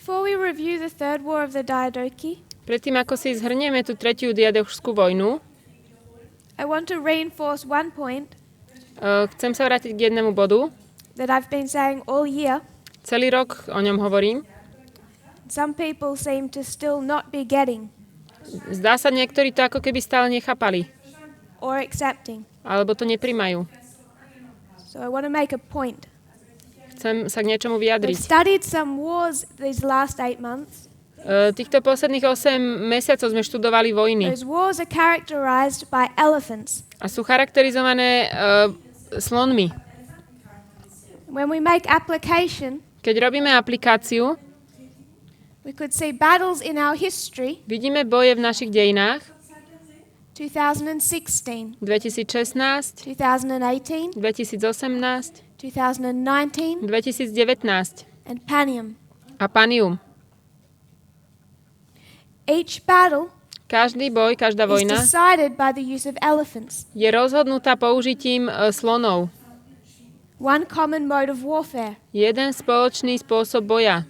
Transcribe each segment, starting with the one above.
Before we review the third war of the Diadochi, predtým ako si zhrnieme tú tretiu diadochskú vojnu, I want to reinforce one point chcem sa vrátiť k jednému bodu. that I've been saying all year. Celý rok o ňom hovorím. Some people seem to still not be getting Zdá sa, niektorí to ako keby stále nechápali, or accepting. alebo to neprimajú. So I want to make a point. Chcem sa k niečomu We've vyjadriť. studied some wars these last 8 months. Týchto posledných 8 mesiacov sme študovali vojny Those wars are characterized by elephants. a sú charakterizované slonmi. When we make application, Keď robíme aplikáciu, we could see battles in our history, vidíme boje v našich dejinách 2016, 2016, 2018, 2018, 2019, 2019 and Panium. a Panium. Each battle Každý boj, každá is vojna decided by the use of elephants, je rozhodnutá použitím slonov. one common mode of warfare. Jeden spoločný spôsob boja.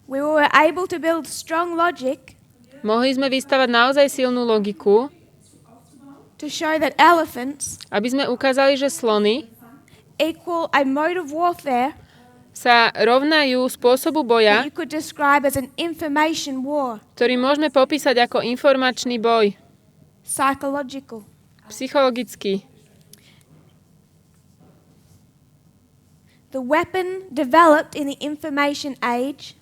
We were able to build strong logic Mohli sme vystavať naozaj silnú logiku, to show that elephants aby sme ukázali, že slony equal a mode of warfare sa rovnajú spôsobu boja, that you could describe as an information war, ktorý môžeme popísať ako informačný boj, psychological. psychologický. The weapon developed in the information age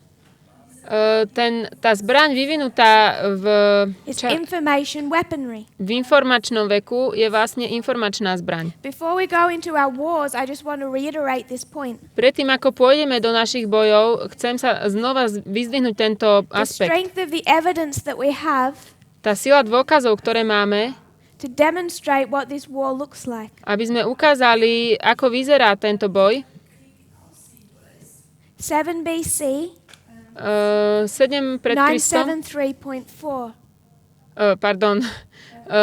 Tá zbraň vyvinutá is information weaponry. v informačnom veku je vlastne informačná zbraň. Before we go into our wars, I just want to reiterate this point. Predtým, ako pôjdeme do našich bojov, chcem sa znova vyzdvihnúť tento The aspekt. strength of the evidence that we have Tá sila dôkazov, ktoré máme, to demonstrate what this war looks like. aby sme ukázali, ako vyzerá tento boj. 7 BC, 7 pred Kristom, 973.4.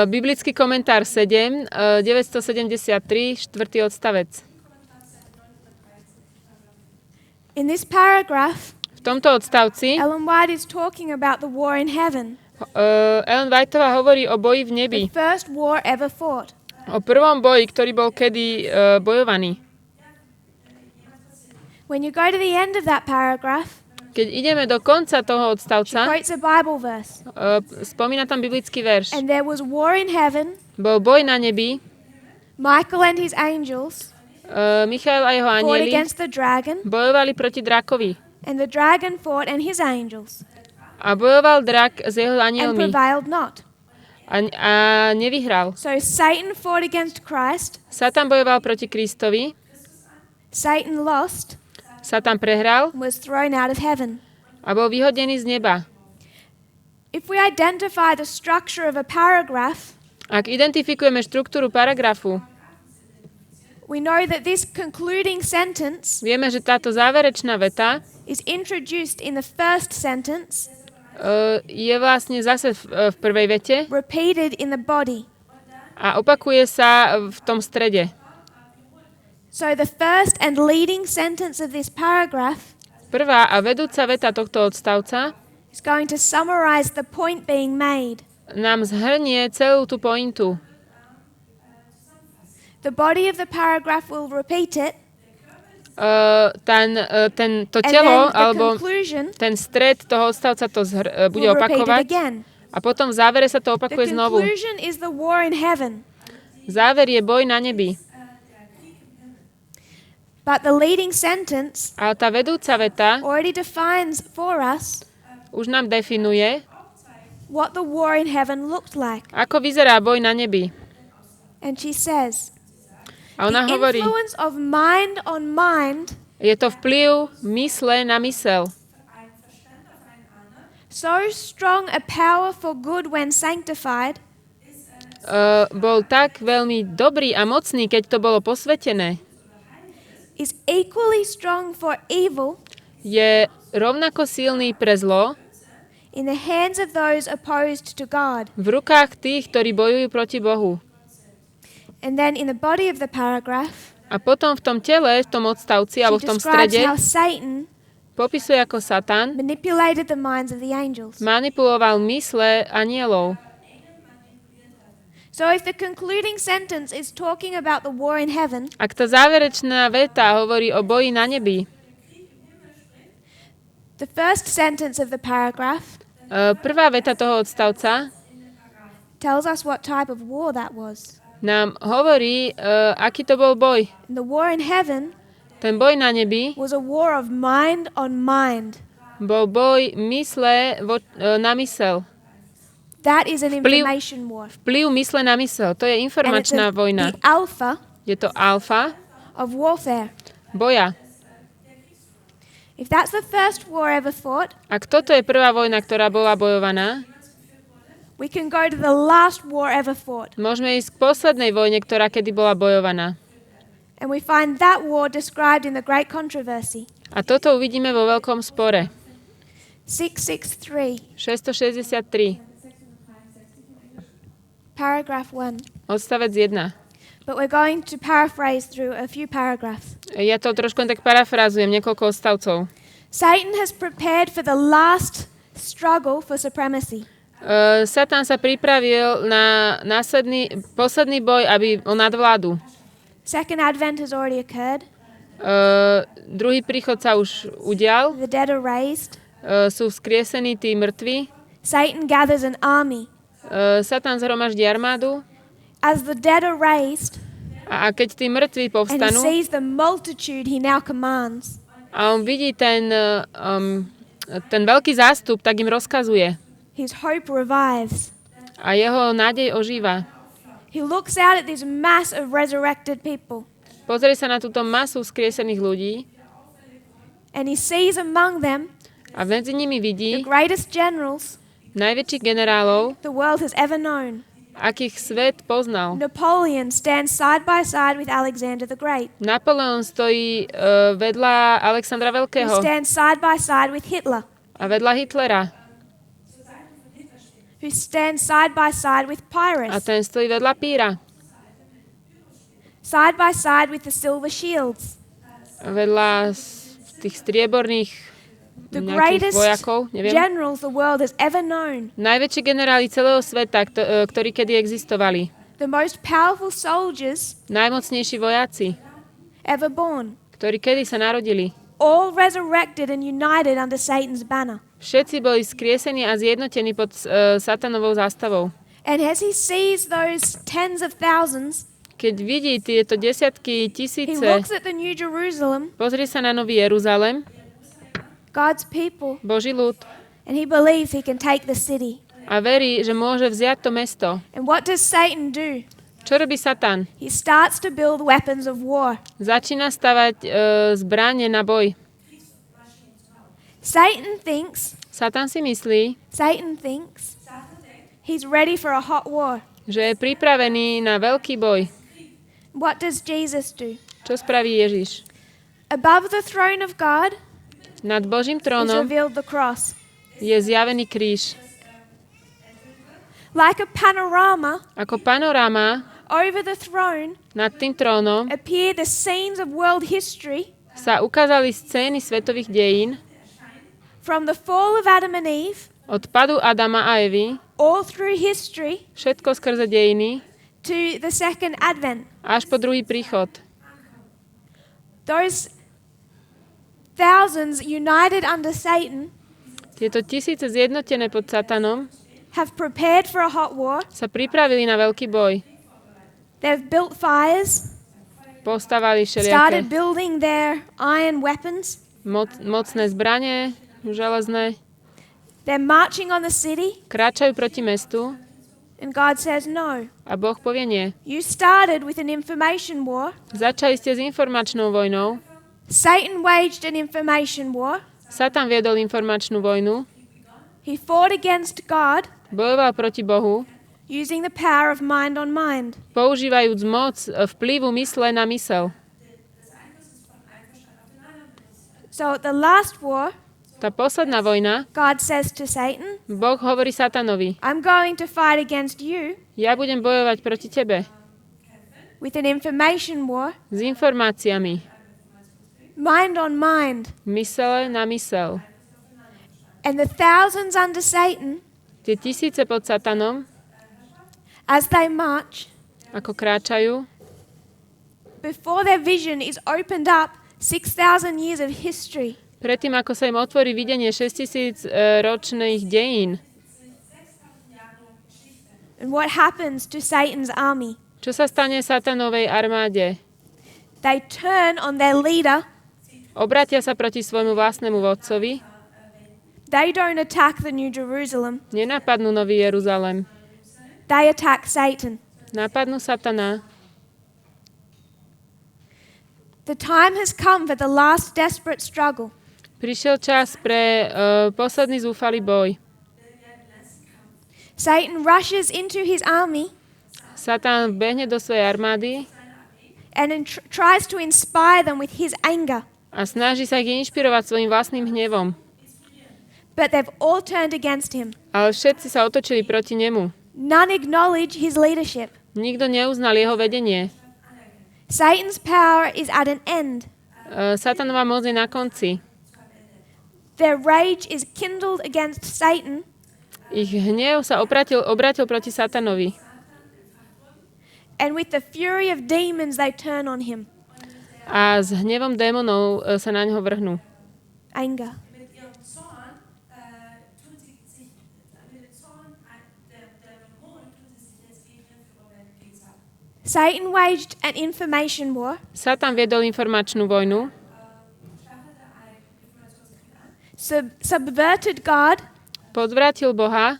Biblický komentár 7, 973, 4. odstavec. In this paragraph, V tomto odstavci Ellen White is talking about the war in heaven, Ellen Whiteová hovorí o boji v nebi. the first war ever fought. O prvom boji, ktorý bol kedy bojovaný. When you go to the end of that paragraph, Keď ideme do konca toho she odstavca, quotes a Bible verse. spomína tam biblický verš. And there was war in heaven, Bol boj na nebi, Michael and his angels Michael a jeho fought anjeli against the dragon, bojovali proti drakovi. and the dragon fought and his angels, A bojoval drak s jeho and anielmi prevailed not. a nevyhral. So Satan fought against Christ, Satan bojoval proti Kristovi, Satan lost, Satan prehral and was thrown out of heaven. a bol vyhodený z neba. If we identify the structure of a paragraph, Ak identifikujeme štruktúru paragrafu, we know that this concluding sentence vieme, že táto záverečná veta is introduced in the first sentence, je vlastne zase v prvej vete repeated in the body. a opakuje sa v tom strede. So the first and leading sentence of this paragraph Prvá a vedúca veta tohto odstavca is going to summarize the point being made. nám zhrnie celú tú pointu. The body of the paragraph will repeat it, To and telo, then the alebo conclusion ten stred toho odstavca to bude will repeat it opakovať again. a potom v závere sa to The opakuje znovu. conclusion is the war in heaven, Záver je boj na nebi. but the leading sentence Ale tá vedúca veta already defines for us už nám definuje, what the war in heaven looked like. ako vyzerá boj na nebi. And she says, A ona the hovorí, influence of mind on mind, je to vplyv mysle na mysel. so strong a power for good when sanctified, Bol tak veľmi dobrý a mocný, keď to bolo posvetené. is equally strong for evil Je rovnako silný pre zlo in the hands of those opposed to God. v rukách tých, ktorí bojujú proti Bohu. And then in the body of the paragraph, A potom v tom tele, v tom odstavci, alebo she v tom describes strede, how Satan popisuje, ako Satan manipulated the minds of the angels. manipuloval mysle anielov. So if the concluding sentence is talking about the war in heaven, Ak tá záverečná veta hovorí o boji na nebi, the first sentence of the paragraph prvá veta toho odstavca tells us what type of war that was. nám hovorí, aký to bol boj. And the war in heaven Ten boj na nebi was a war of mind on mind. bol boj mysle na mysel. That is an information war. Vplyv mysle na mysel. To je And it's informačná vojna. the alpha Je to alfa of warfare. boja. If that's the first war ever fought, Ak toto je prvá vojna, ktorá bola bojovaná, we can go to the last war ever fought. môžeme ísť k poslednej vojne, ktorá kedy bola bojovaná. And we find that war described in the Great Controversy. A toto uvidíme vo veľkom spore. 663, 663, paragraph 1. odstavec 1. But we're going to paraphrase through a few paragraphs. Ja to trošku tak parafrázujem, niekoľko odstavcov. Satan has prepared for the last struggle for supremacy. Satan sa pripravil na posledný boj, aby o nadvládu. Second advent has already occurred. Druhý príchod sa už udial. The dead are raised. Sú vzkriesení tí mŕtvi. Satan gathers an army. Satan zhromaždí armádu. As the dead are raised, A keď tí mŕtvi and he povstanú sees the multitude he now commands, a on vidí ten veľký zástup, tak im rozkazuje. his hope revives. A jeho nádej ožíva. He looks out at this mass of resurrected people, Pozrie sa na túto masu vzkriesených ľudí and he sees among them a medzi nimi the vidí greatest generals najväčších generálov, the world has ever known. akých svet poznal. Napoleon stands side by side with Alexander the Great, Napoleon stojí vedľa Alexandra who Veľkého stands side by side with Hitler, a vedľa Hitlera. who stands side by side with A Pyrrhus, ten stojí vedľa Píra. side by side with the silver shields. Vedľa tých strieborných The nejakých greatest vojakov, neviem. generals the world has ever known. Najväčší generáli celého sveta, ktorí kedy existovali. The most powerful soldiers Najmocnejší vojaci, ever born. ktorí kedy sa narodili. All resurrected and united under Satan's banner. Všetci boli skriesení a zjednotení pod satanovou zástavou. And as he sees those tens of thousands, Keď vidí tieto desiatky he tisíce, looks at the New Jerusalem, pozrie sa na Nový Jeruzalem, God's people, Boží ľud, and he believes he can take the city. a verí, že môže vziať to mesto. And what does Satan do? Čo robí Satan? He starts to build weapons of war. Začína stavať zbranie na boj. Satan thinks Satan si myslí, he's ready for a hot war. že je pripravený na veľký boj. What does Jesus do? Čo spraví Ježiš? Above the throne of God Nad Božím is trónom revealed the cross. je zjavený kríž. Like a panorama, Ako panoráma over the throne nad tým trónom appear the scenes of world history sa ukázali scény svetových dejín from the fall of Adam and Eve od padu Adama a Evy, all through history všetko skrze dejiny, to the second advent. až po druhý príchod. Those thousands united under Satan Tieto tisíce zjednotené pod Satanom have prepared for a hot war. sa pripravili na veľký boj. They've built fires, Postavali started všelijaké building their iron weapons. mocné zbranie, železné, They're marching on the city, kráčajú proti mestu and God says, no, a Boh povie nie. you started with an information war. Začali ste s informačnou vojnou. Satan waged an information war. Satan viedol informačnú vojnu, He fought against God bojoval proti Bohu, using the power of mind on mind. používajúc moc vplyvu mysle na mysel. So at the last war, Tá posledná vojna, God says to Satan, Boh hovorí Satanovi, I'm going to fight against you ja budem bojovať proti tebe with an information war. s informáciami. mind on mind. Mysele na mysel. And the thousands under Satan, Tie tisíce pod Satanom, as they march, ako kráčajú, before their vision is opened up 6,000 years of history. predtým, ako sa im otvorí videnie 6000 ročných dejín, And what happens to Satan's army? čo sa stane Satanovej armáde? They turn on their leader. Obrátia sa proti svojmu vlastnému vodcovi, They don't attack the New Jerusalem. nenapadnú Nový Jeruzalem, They attack Satan. napadnú Satana. The time has come for the last desperate struggle. Prišiel čas pre posledný zúfalý boj. Satan rushes into his army Satan behne do svojej armády and tries to inspire them with his anger. a snaží sa ich inšpirovať svojim vlastným hnevom. But they've all turned against him. Ale všetci sa otočili proti nemu. None acknowledge his leadership. Nikto neuznal jeho vedenie. Satan's power is at an end. Satanová moc je na konci. Their rage is kindled against Satan, Ich hnev sa obratil proti Satanovi. and with the fury of demons they turn on him. A s hnevom démonov sa na neho vrhnú. Anger. Satan waged an information war, Satan viedol informačnú vojnu, subverted God, podvrátil Boha,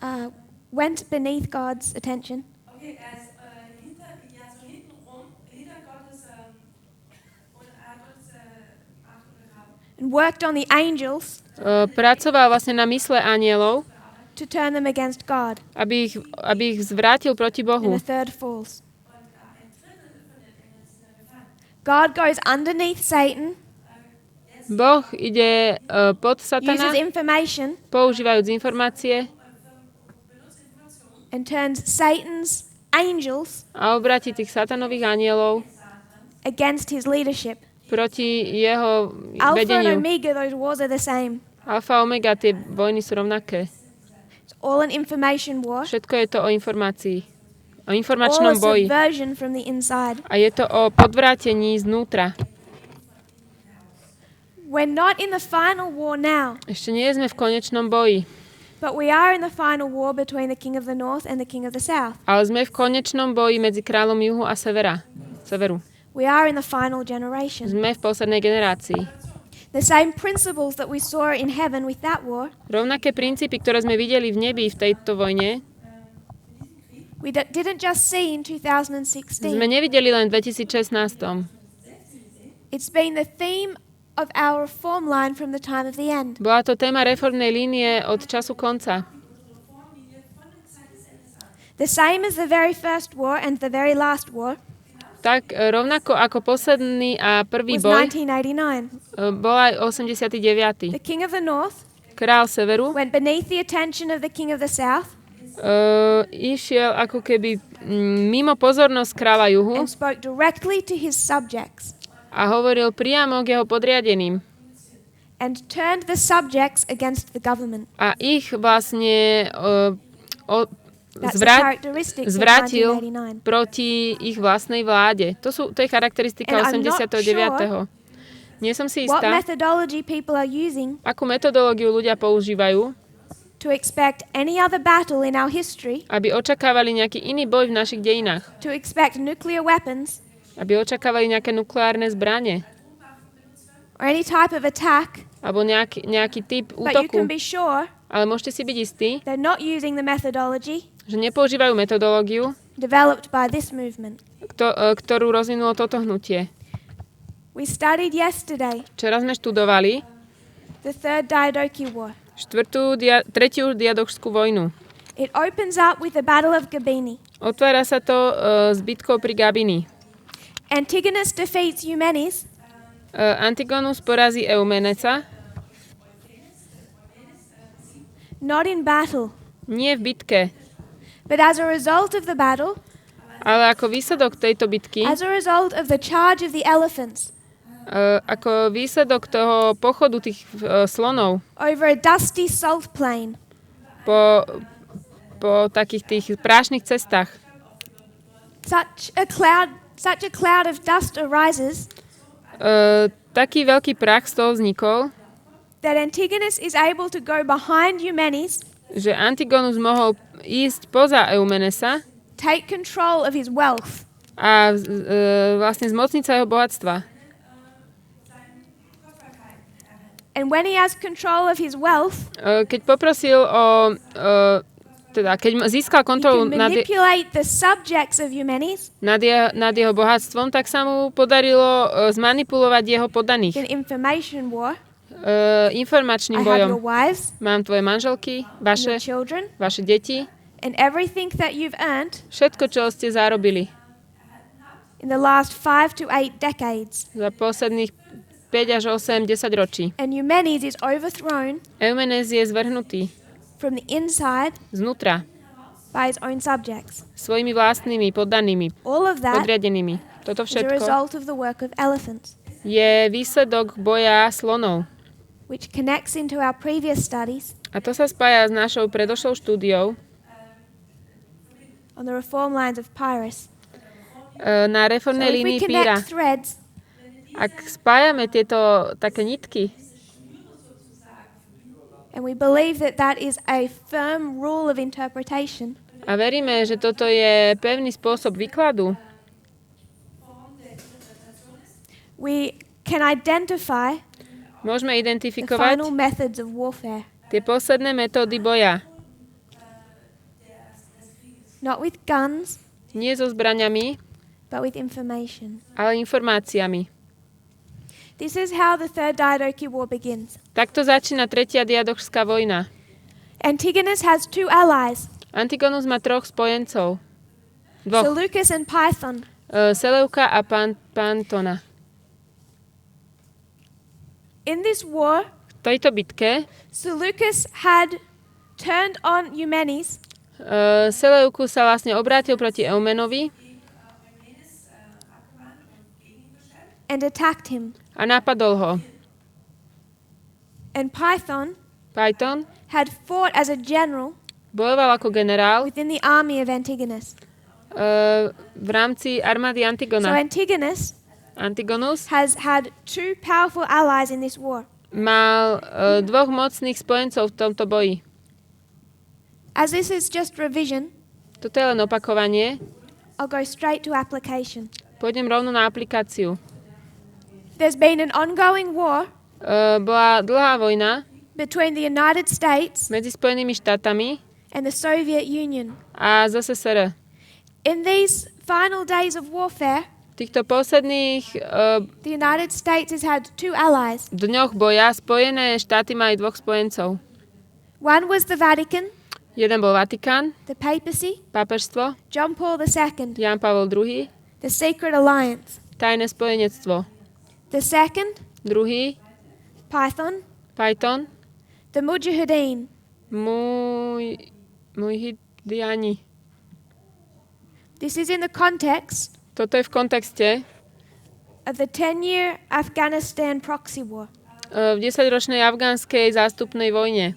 went beneath God's attention, Okay, hintenrum, hinter Gottes, Gottes Achtung gehabt. and worked on the angels pracoval vlastne na mysle anielov, to turn them against God. aby ich zvrátil proti And Bohu. a third falls. God goes underneath Satan, Boh ide pod uses Satana, information, používajúc informácie and turns Satan's angels a obráti tých Satanových anielov against his leadership. proti jeho Alpha and vedeniu. Omega, those wars are the same. Alfa a Omega, tie vojny sú rovnaké. It's all an information war, Všetko je to o informácii. O all a informačnom boji. subversion from the inside. A je to o podvrátení znútra. We're not in the final war now, Ešte nie sme v konečnom boji, but we are in the final war between the king of the north and the king of the south. ale sme v konečnom boji medzi kráľom juhu a severu. We are in the final generation. Sme v poslednej generácii. The same principles that we saw in heaven with that war, Rovnaké princípy, ktoré sme videli v nebi v tejto vojne, we didn't just see in 2016. sme nevideli len v 2016. It's been the theme of our reform line from the time of the end. Bola to téma reformnej línie od času konca. The same as the very first war and the very last war Tak rovnako ako posledný a prvý was boj 1989. bol aj 89. The king of the north Král severu went beneath the attention of the king of the south išiel ako keby mimo pozornosť kráľa juhu and spoke directly to his subjects a hovoril priamo k jeho podriadeným. and turned the subjects against the government. A ich vlastne That's the characteristics of zvrátil 1989. proti ich vlastnej vláde. To je charakteristika And I'm not 89. Nie som si What istá, methodology people are using akú metodológiu ľudia používajú, to expect any other battle in our history, aby očakávali nejaký iný boj v našich dejinách, to expect nuclear weapons aby očakávali nejaké nukleárne zbranie or any type of attack, alebo nejaký typ but you útoku. can be sure Ale môžete si byť istí, they're not using the methodology že nepoužívajú metodológiu, developed by this movement. ktorú rozvinulo toto hnutie. We studied yesterday Včera sme študovali the Third Diadochi War. tretiu diadochskú vojnu. It opens up with the Battle of Gabini. Otvára sa to s bitkou pri Gabini. Antigonus defeats Eumenes, Antigonus porazí Eumeneca, not in battle, nie v bitke, but as a result of the battle, ale ako výsledok tejto bitky, as a result of the charge of the elephants, ako výsledok toho pochodu tých slonov over a dusty salt plain. po takých tých prášnych cestách. Such a cloud of dust arises Taký veľký prach z toho vznikol, that Antigonus is able to go behind Eumenes, že Antigonus mohol ísť poza Eumenesa take control of his wealth, a vlastne zmocniť sa jeho bohatstva. and when he has control of his wealth, Keď poprosil keď získal he kontrolu can manipulate the subjects of Eumenes, nad jeho bohatstvom, tak sa mu podarilo zmanipulovať jeho poddaných. an information war. Informačným I have bojom. your wives, Mám tvoje manželky, your vaše children, deti, and everything that you've earned všetko, čo ste zarobili in the last 5 to 8 decades. za posledných 5 až 8, 10 ročí. And Eumenes is overthrown Eumenes je zvrhnutý from the inside znútra by his own subjects. svojimi vlastnými poddanými, All of that podriadenými. Toto is a všetko result of the work of elephants, je výsledok boja slonov. which connects into our previous studies A to sa spája s našou predošlou štúdiou on the reform lines of Pyrrhus. na So reformnej if we línii Píra. connect threads, Ak spájame tieto také nitky and we believe that that is a firm rule of interpretation, a veríme, že toto je pevný spôsob výkladu, we can identify môžeme the identifikovať final methods of warfare, tie posledné metódy boja. not with guns, Nie so zbraňami, but with information. ale informáciami. This is how the Third Diadochi War begins. Takto začína tretia diadochská vojna. Antigonus has 2 allies, Antigonus má 3 spojencov. Dvoch. Seleucus and Python. Seleuka a Pantona. In this war, V tejto bitke Seleucus had turned on Eumenes Seleukus sa vlastne obrátil proti Eumenovi and attacked him. a napadol ho. And Python Python had fought as a general bojoval ako generál within the army of Antigonus. v rámci armády So Antigona. Antigonus has had 2 powerful allies in this war. mal 2 mocných spojencov v tomto boji. As this is just revision, Toto je len opakovanie. I'll go straight to application. Pôjdem rovno na aplikáciu. There's been an ongoing war Bola dlhá vojna between the United States medzi Spojenými štátami and the Soviet Union. a ZSSR. In these final days of warfare, V týchto posledných the United States has had 2 allies. dňoch boja Spojené štáty mali 2 spojencov. One was the Vatican, Jeden bol Vatikán, the papacy, pápežstvo, John Paul II, Ján Pavol II, the Secret Alliance. tajné spojenectvo. The second, Druhý, Python, Python, the Mujahideen. Mujahideen. This is in the context Toto je v kontexte of the 10-year Afghanistan proxy war. v 10-ročnej afgánskej zástupnej vojne.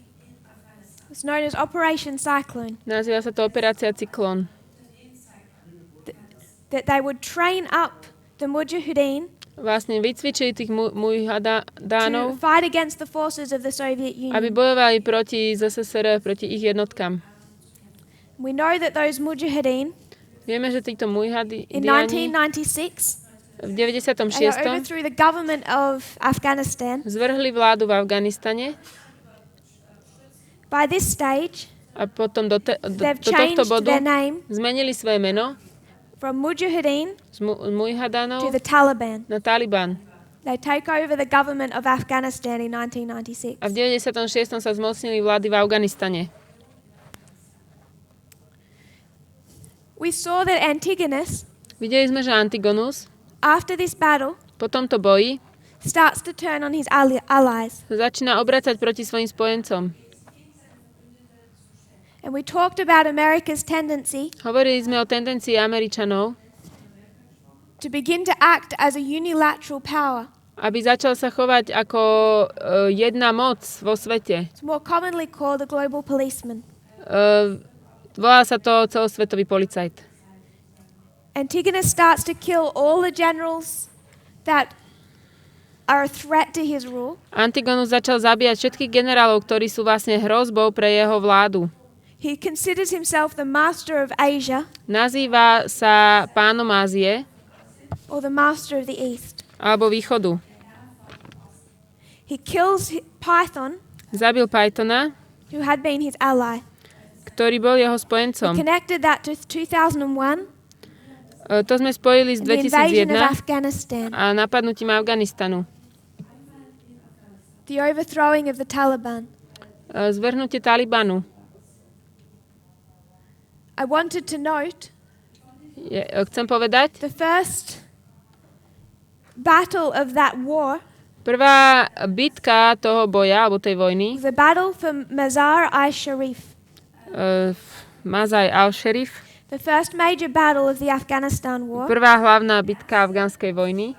It's known as Operation Cyclone. Nazýva sa to Operácia Cyklón. That they would train up the Mujahideen Vlastne vycvičili tých to mujahidánov, fight against the forces of the Soviet aby Union. bojovali proti ZSSR, proti ich jednotkám. We know that those Mujahideen Vieme, že títo in mujahidíni 1996 v they 96. overthrew the government of Afghanistan. zvrhli vládu v Afganistane By this stage, a potom do they've tohto changed bodu their name zmenili svoje meno from Mujahideen z mujahidánov to the Taliban. na Taliban. They take over the government of Afghanistan in 1996. A v 96. sa zmocnili vlády v Afganistane. We saw that Antigonus, Videli sme, že Antigonus after this battle, po tomto boji starts to turn on his allies. sa začína obracať proti svojim spojencom. And we talked about America's tendency Hovorili sme o tendencii Američanov to begin to act as a unilateral power. aby začal sa chovať ako jedna moc vo svete. It's more commonly called the global policeman. Volá sa to celosvetový policajt. Antigonus starts to kill all the generals that are a threat to his rule. Antigonus začal zabíjať všetkých generálov, ktorí sú vlastne hrozbou pre jeho vládu. He considers himself the master of Asia Nazýva sa pánom Ázie or the master of the East. alebo východu. He kills Python, Zabil Pythona, who had been his ally. ktorý bol jeho He spojencom. connected that to 2001, To sme spojili s and the invasion of 2001 Afghanistan, a napadnutím Afganistanu. the overthrowing of the Taliban. Zvrhnutie Talibanu. I wanted to note Chcem povedať, the first battle of that war prvá bitka toho boja, alebo tej vojny, was a battle for Mazar-i-Sharif, Mazaj al-Sharif, the first major battle of the Afghanistan war, prvá hlavná bitka afgánskej vojny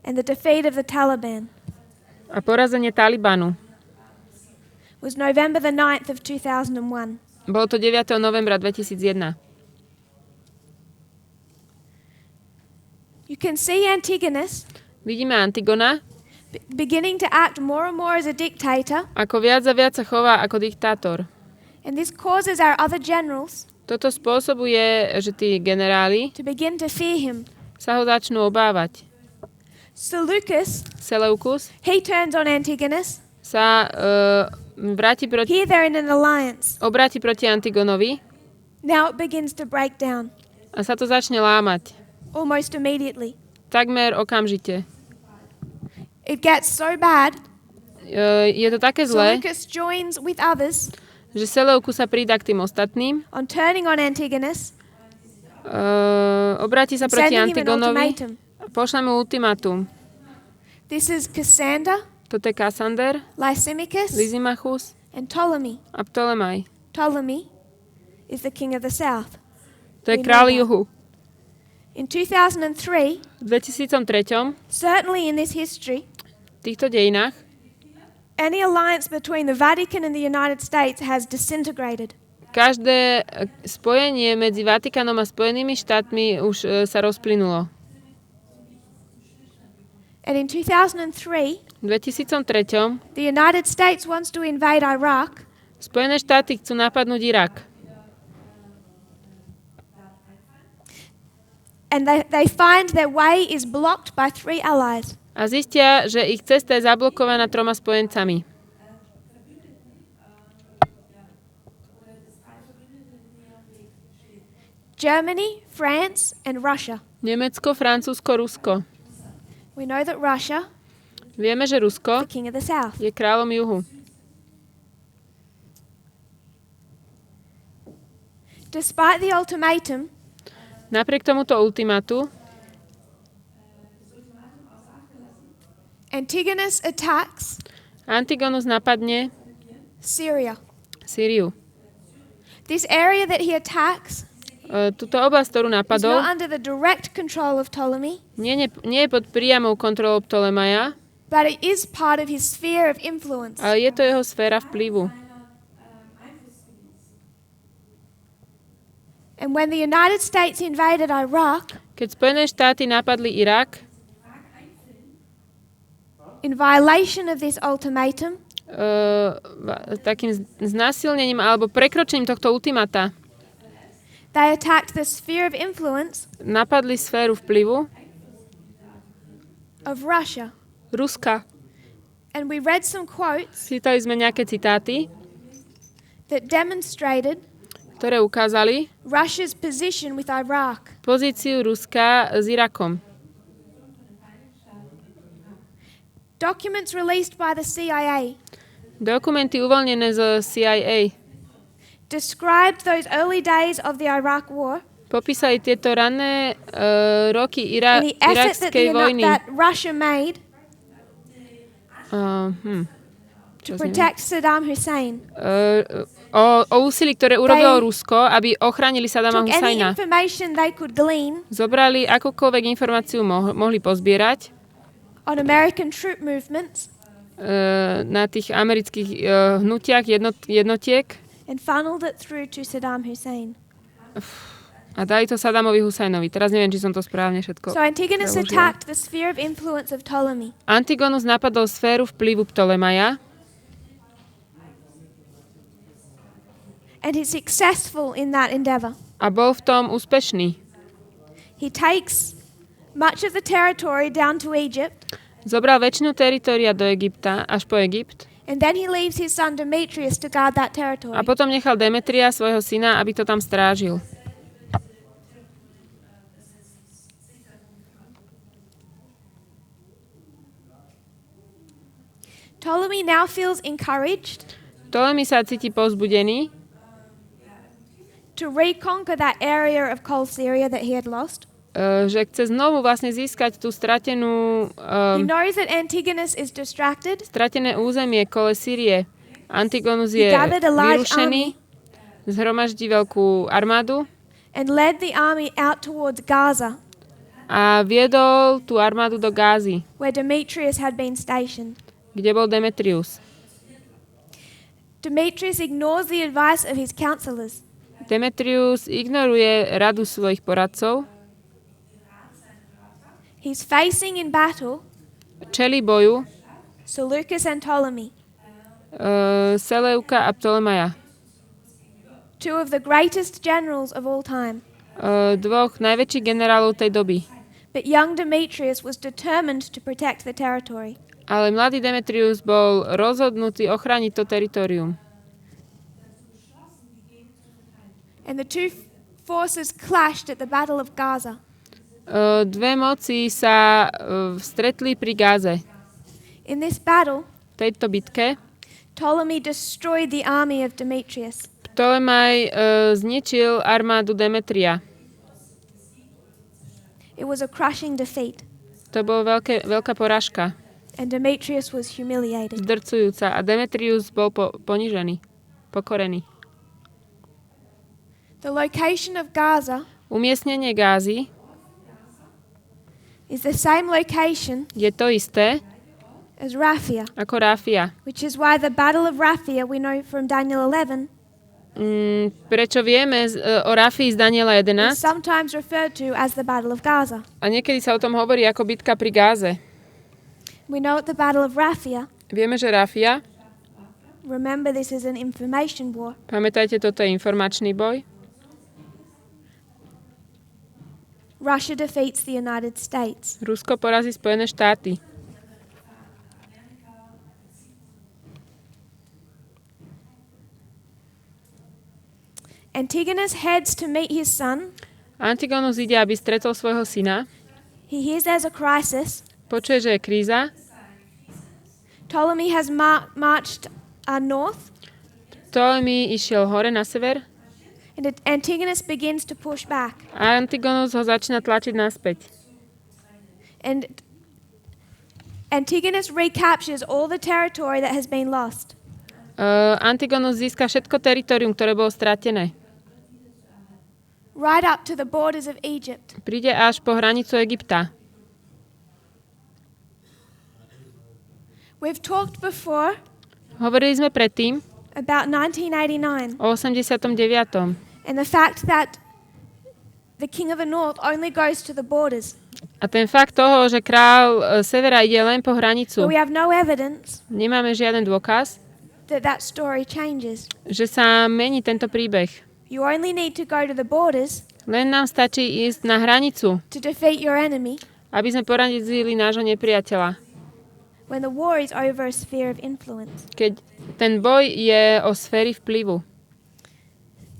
and the defeat of the Taliban a porazenie Talibanu. was November the 9th of 2001. Bolo to 9. novembra 2001. You can see Antigonus Vidíme Antigona, beginning to act more and more as a dictator, ako viac a viac sa chová ako diktátor. and this causes our other generals Toto spôsobuje, že tí generáli to begin to fear him. sa ho začnú obávať. Seleucus, Seleukus he turns on Antigonus. sa Here they're in an alliance. obráti proti Antigonovi Now it begins to break down a sa to začne lámať. almost immediately. Takmer okamžite. It gets so bad, Je to také zlé, Seleucus joins with others že Seleukus sa pridá k tým ostatným, on turning on Antigonus, obráti sa proti sending him an Antigonovi ultimatum. a pošle mu ultimátum. This is Cassander, Toto je Kassander, Lysimachus, Lysimachus and Ptolemy. a Ptolemaj. Ptolemy is the king of the south. To je We know kráľ that. juhu. In 2003, V 2003, certainly in this history, v týchto dejinách, any alliance between the Vatican and the United States has disintegrated. každé spojenie medzi Vatikánom a Spojenými štátmi už sa rozplynulo. And in 2003, V 2003 the United States wants to invade Iraq, Spojené štáty chcú napadnúť Irak. and they find their way is blocked by 3 allies. A zistia, že ich cesta je zablokovaná 3 spojencami. Germany, France, and Russia. Nemecko, Francúzsko, Rusko. We know that Russia Vieme, že is Rusko the king of the south. je kráľom juhu. Despite the ultimatum, Napriek tomuto ultimátu Antigonus attacks Antigonus napadne Syria. Sýriu. This area that he attacks Túto oblasť, ktorú is napadol, not under the direct control of Ptolemy, nie je pod priamou kontrolou Ptolemaja, but it is part of his sphere of influence. ale je to jeho sféra vplyvu. And when the United States invaded Iraq Keď Spojené štáty napadli Irak, in violation of this ultimatum, takým znásilnením alebo prekročením tohto ultimata they attacked the sphere of influence napadli sféru vplyvu of Russia. Ruska. And we read some quotes Čítali sme nejaké citáty, that demonstrated ktoré ukázali Russia's position with Iraq. pozíciu Ruska s Irakom. Documents released by the CIA Dokumenty uvoľnené zo CIA described those early days of the Iraq War popísali tieto rané roky and the effort irakskej vojny that Russia made to Čo protect Saddam Hussein. o úsilí, ktoré urobilo Rusko, aby ochránili Saddama Took any Husajna. information they could glean Zobrali akúkoľvek informáciu mohli pozbierať on American troop movements na tých amerických hnutiach jednotiek and funneled it through to Saddam Hussein. a dali to Saddamovi Husajnovi. Teraz neviem, či som to správne všetko So Antigonus preložila. attacked the sphere of influence of Ptolemy. Antigonus napadol sféru vplyvu Ptolemaja And he's successful in that endeavor. a bol v tom úspešný. He takes much of the territory down to Egypt, Zobral väčšinu teritória do Egypta, až po Egypt, and then he leaves his son Demetrius to guard that territory. a potom nechal Demetria, svojho syna, aby to tam strážil. Ptolemy now feels encouraged Ptolemy sa cíti povzbudený, to reconquer that area of Cold Syria that he had lost. že chce znovu vlastne získať tú stratené He knows that Antigonus is distracted územie kole Sýrie. Antigonus He je gathered a large vyrušený, zhromaždí veľkú armádu and led the army out towards Gaza, a viedol tú armádu do Gázy, where Demetrius had been stationed. kde bol Demetrius. Demetrius ignores the advice of his counselors. Demetrius ignoruje radu svojich poradcov, He's facing in battle čelí boju Seleucus and Ptolemy, Seleuka a Ptolemaja, two of the greatest generals of all time. dvoch najväčších generálov tej doby. But young Demetrius was determined to protect the territory. Ale mladý Demetrius bol rozhodnutý ochrániť to teritorium. And the two forces clashed at the Battle of Gaza. Dve moci sa stretli pri Gáze. In this battle, V tejto bitke Ptolemy destroyed the army of Demetrius. Ptolemaj zničil armádu Demetria. It was a crushing defeat, To bola veľká porážka, and Demetrius was humiliated. zdrcujúca, a Demetrius bol ponižený, pokorený. The location of Gaza Umiestnenie Gázy is the same location je to isté as Raphia, ako Ráfia. which is why the Battle of Raphia, we know from Daniel 11, Prečo vieme o Ráfii z Daniela is 11 sometimes referred to as the Battle of Gaza. a niekedy sa o tom hovorí ako bitka pri Gáze. We know at the Battle of Raphia, Vieme, že Ráfia, remember this is an information war, pamätajte, toto je informačný boj, Russia defeats the United States. Rusko porazí Spojené štáty. Antigonus heads to meet his son. Antigonus ide, aby stretol svojho syna. He hears there's a crisis. Počuje, že je kríza. Ptolemy has marched north, Ptolemy išiel hore na sever and Antigonus begins to push back. a Antigonus ho začína tlačiť naspäť. And Antigonus recaptures all the territory that has been lost. Antigonus získa všetko teritorium, ktoré bolo stratené. Right up to the borders of Egypt. Príde až po hranicu Egypta. We've talked before Hovorili sme predtým about 1989 o 89. and the fact that the king of the north only goes to the borders. A ten fakt toho, že král severa ide len po But hranicu, we have no evidence nemáme žiaden dôkaz, that that story changes. že sa mení tento príbeh. You only need to go to the borders Len nám stačí ísť na hranicu, to defeat your enemy aby sme porazili nášho nepriateľa. when the war is over a sphere of influence. Keď ten boj je o sféry vplyvu.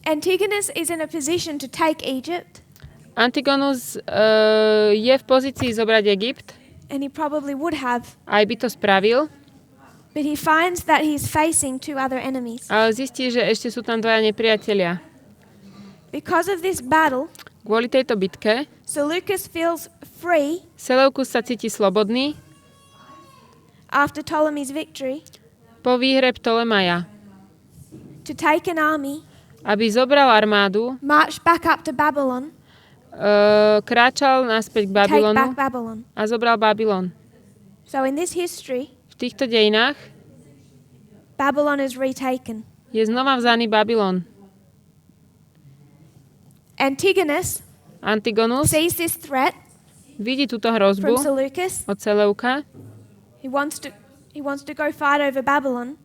Antigonus is in a position to take Egypt, Antigonus je v pozícii zobrať Egypt, and he probably would have, aj by to spravil, but he finds that he's facing two other enemies. ale zistí, že ešte sú tam dvaja nepriatelia. Because of this battle, Kvôli tejto bitke Seleucus feels free Seleukus sa cíti slobodný after Ptolemy's victory po výhre Ptolemaja, to take an army, aby zobral armádu, march back up to Babylon, kráčal naspäť k take Babylonu back Babylon. a zobral Babylon. So in this history, V týchto dejinách Babylon is retaken. je znova vzaný Babylon. Antigonus sees this threat vidí túto from hrozbu Seleucus. od Seleuka. He wants to go fight over Babylon,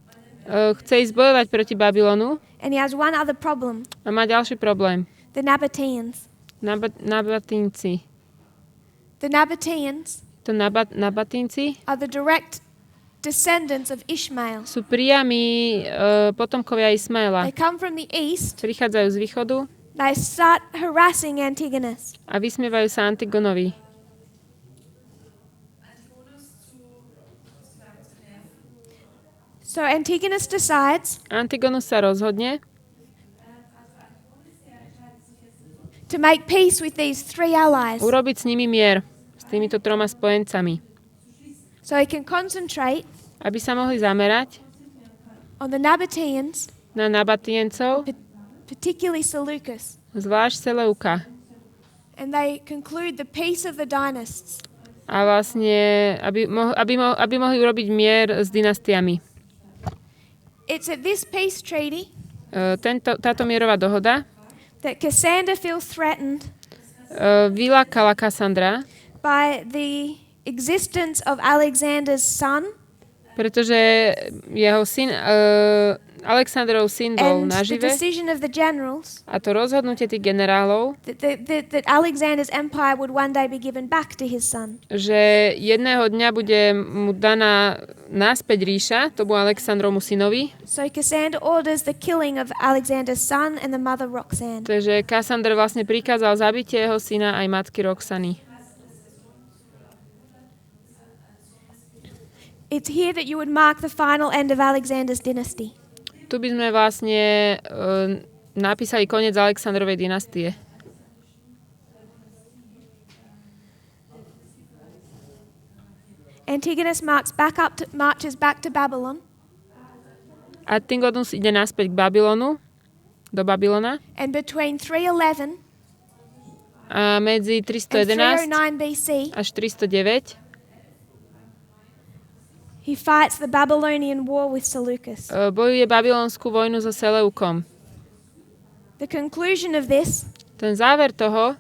Chce ísť bojovať proti Babylonu and he has one other problem: a má ďalší problém. the Nabateans. Nabatínci. The Nabateans Nabatínci are the direct descendants of Ishmael. sú priami potomkovia Ismaela. They come from the east. Prichádzajú z východu They start harassing Antigonus. a vysmievajú sa Antigonovi. So Antigonus decides Antigonus sa rozhodne to make peace with these three allies, urobiť s nimi mier, s týmito troma spojencami, so he can concentrate aby sa mohli zamerať on the Nabateans, na Nabatíncov, particularly Seleucus, zvlášť Seleuka. and they conclude the peace of the dynasts. A vlastne, aby mohli urobiť mier s dynastiami. It's at this peace treaty Táto mierová dohoda that Cassander feels threatened vylákala Kassandra, by the existence of Alexander's son pretože jeho syn, Alexandrov syn bol and the nažive decision of the generals a to rozhodnutie tých generálov, that Alexander's empire would one day be given back to his son. že jedného dňa bude mu daná naspäť ríša, to bol Alexandrovmu synovi. So Cassander orders the killing of Alexander's son and the mother Roxanne. Takže Kassander vlastne prikázal zabitie jeho syna aj matky Roxany. It's here that you would mark the final end of Alexander's dynasty. Tu by sme vlastne napísali koniec Alexandrovej dynastie. Antigonus marches back to Babylon, Antigonus ide naspäť k Babylonu, do Babylona, and between 311 a medzi and 311 309 BC, až 309 he fights the Babylonian war with Seleucus. bojuje babylonskú vojnu so Seleukom. The conclusion of this Ten záver toho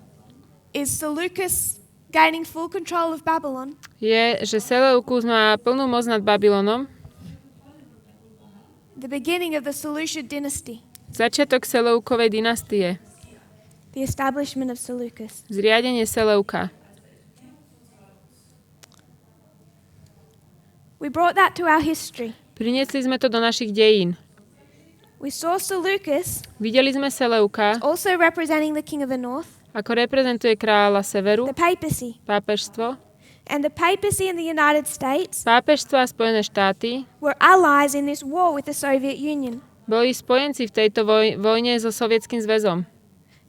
is Seleucus gaining full control of Babylon, je, že Seleukus má plnú moc nad Babylonom, the beginning of the Seleucid dynasty, začiatok Seleukovej dynastie, the establishment of Seleucus. zriadenie Seleuka. We brought that to our history. Priniesli sme to do našich dejín. We saw Seleucus Videli sme Seleuka, also representing the king of the north, ako reprezentuje kráľa severu, the papacy. pápežstvo. And the papacy in the United States Pápežstvo a Spojené štáty were allies in this war with the Soviet Union. boli spojenci v tejto vojne so Sovietským zväzom.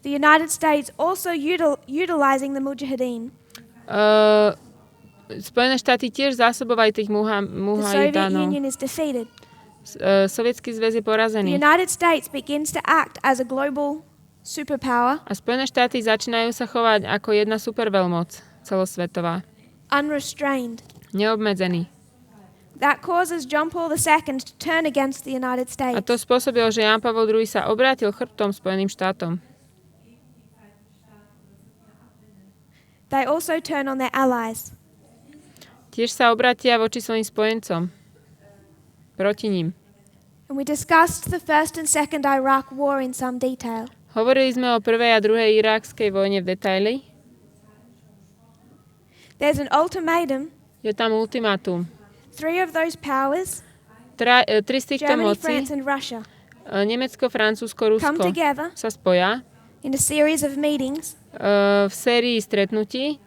The United States also utilizing the Mujahideen. Spojené štáty tiež zásobovali tých The Soviet muhajidánov. Union is defeated. Sovietský zväz je The porazený. United States begins to act as a global superpower, A Spojené štáty začínajú sa chovať ako jedna superveľmoc celosvetová. unrestrained. Neobmedzený. That causes John Paul II to turn against the United States. A to spôsobilo, že Ján Pavol II sa obrátil chrbtom Spojeným štátom. They also turn on their allies. Tiež sa obratia voči svojim spojencom. Proti ním. And we discussed the First and Second Iraq War in some detail. Hovorili sme o prvej a druhej irákskej vojne v detaily. There's an ultimatum. Je tam ultimátum. Three of those powers, Tri z týchto Germany, moci, France and Russia, Nemecko, Francúzsko, come Rusko, together sa spoja in a series of meetings v sérii stretnutí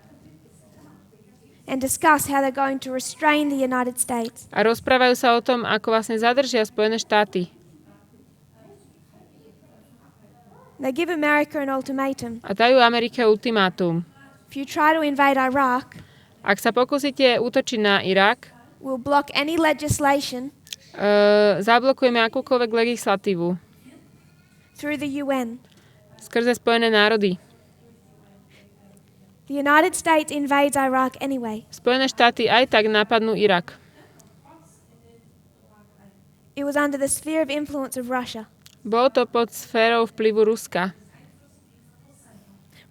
and discuss how they're going to restrain the United States. a rozprávajú sa o tom, ako vlastne zadržia Spojené štáty. They give America an ultimatum. A dajú Amerike ultimátum. If you try to invade Iraq, Ak sa pokúsite útočiť na Irak, we'll block any legislation zablokujeme akúkoľvek legislatívu through the UN. skrze Spojené národy. The United States invades Iraq anyway. Spojené štáty aj tak napadnú Irak. It was under the sphere of influence of Russia. Bolo to pod sférou vplyvu Ruska.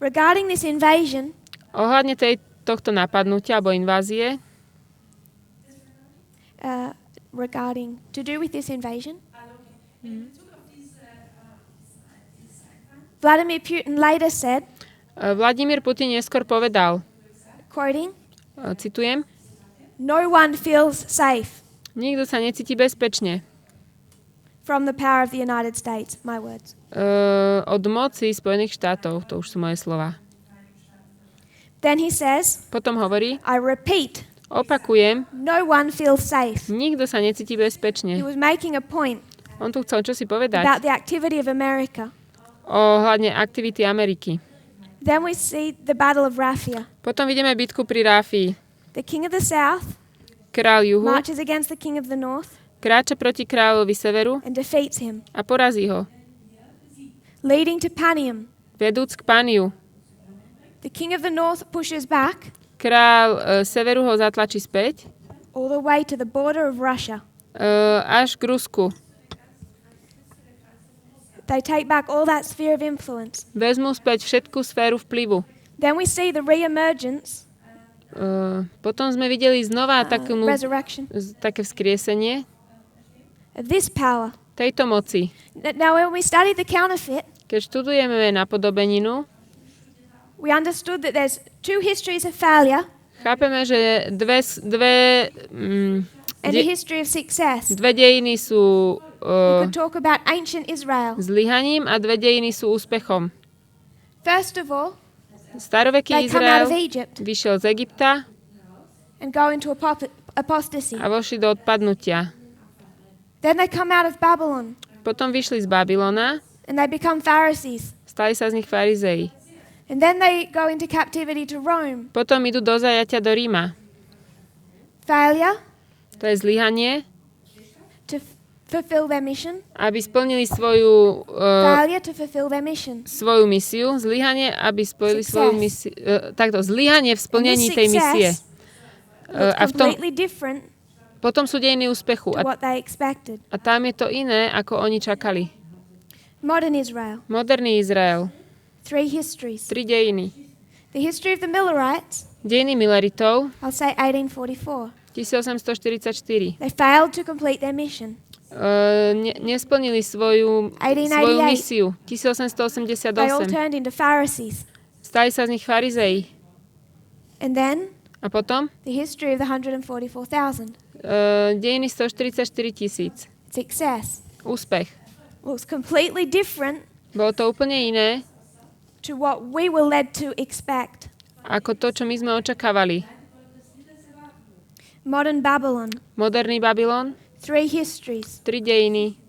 Regarding this invasion, Ohľadne tohto napadnutia alebo invázie, to do with this invasion, Vladimir Putin later said, Vladimír Putin neskôr povedal, quoting, citujem, "No one feels safe nikto sa necíti bezpečne from the power of the United States." My words. Od moci Spojených štátov, to už sú moje slova. Then he says, Potom hovorí, I repeat, opakujem, no one feels safe. nikto sa necíti bezpečne. He was making a point On tu chcel čosi povedať about the activity of America. ohľadne aktivity Ameriky. Then we see the Battle of Raphia. Potom vidíme bitku pri Ráfii. The king of the south Král juhu marches against the king of the north kráča proti kráľovi severu and defeats him, a porazí ho, leading to Panium. vedúc k Paniu. The king of the north pushes back Král severu ho zatlačí späť all the way to the border of Russia. Až k Rusku. They take back all that sphere of influence. Vezmú späť všetku sféru vplyvu. Then we see the re-emergence, Potom sme videli znova resurrection také vzkriesenie of this power. tejto moci. Now, when we studied the counterfeit, Keď študujeme napodobeninu, we understood that there's two histories of failure chápeme, že and a history of success. dve dejiny sú We could talk about ancient Israel. zlyhaním a dve dejiny sú úspechom. First of all, Staroveký they come out Izrael of Egypt vyšiel z Egypta and go into apostasy. a vošli do odpadnutia. Then they come out of Babylon Potom vyšli z Babylona, and they become Pharisees. stali sa z nich farizei. And then they go into captivity to Rome. Potom idú do zajatia do Ríma. Failure To je zlyhanie, to fulfill their mission. aby splnili svoju Failure to fulfill their mission. svoju misiu, zlyhanie, aby spojili Success. svoju misiu, takto, zlyhanie v splnení tej misie. A v tom, Completely different potom sú dejiny úspechu. to what they expected. A tam je to iné, ako oni čakali. Modern Israel. Moderný Izrael. 3 histories. 3 dejiny. The history of the Millerites, Dejiny Mileritov, I'll say 1844. 1844. They failed to complete their mission. Nesplnili svoju 1888. misiu. They all 1888. turned into Pharisees. Stali sa z nich farizei. And then A potom the history of the 144,000. dejiny 144 000. Success. Úspech. Looks completely different Bolo to úplne iné, to what we were led to expect. ako to, čo my sme očakávali. Modern Babylon. Moderný Babylon, 3 histories. 3 dejiny,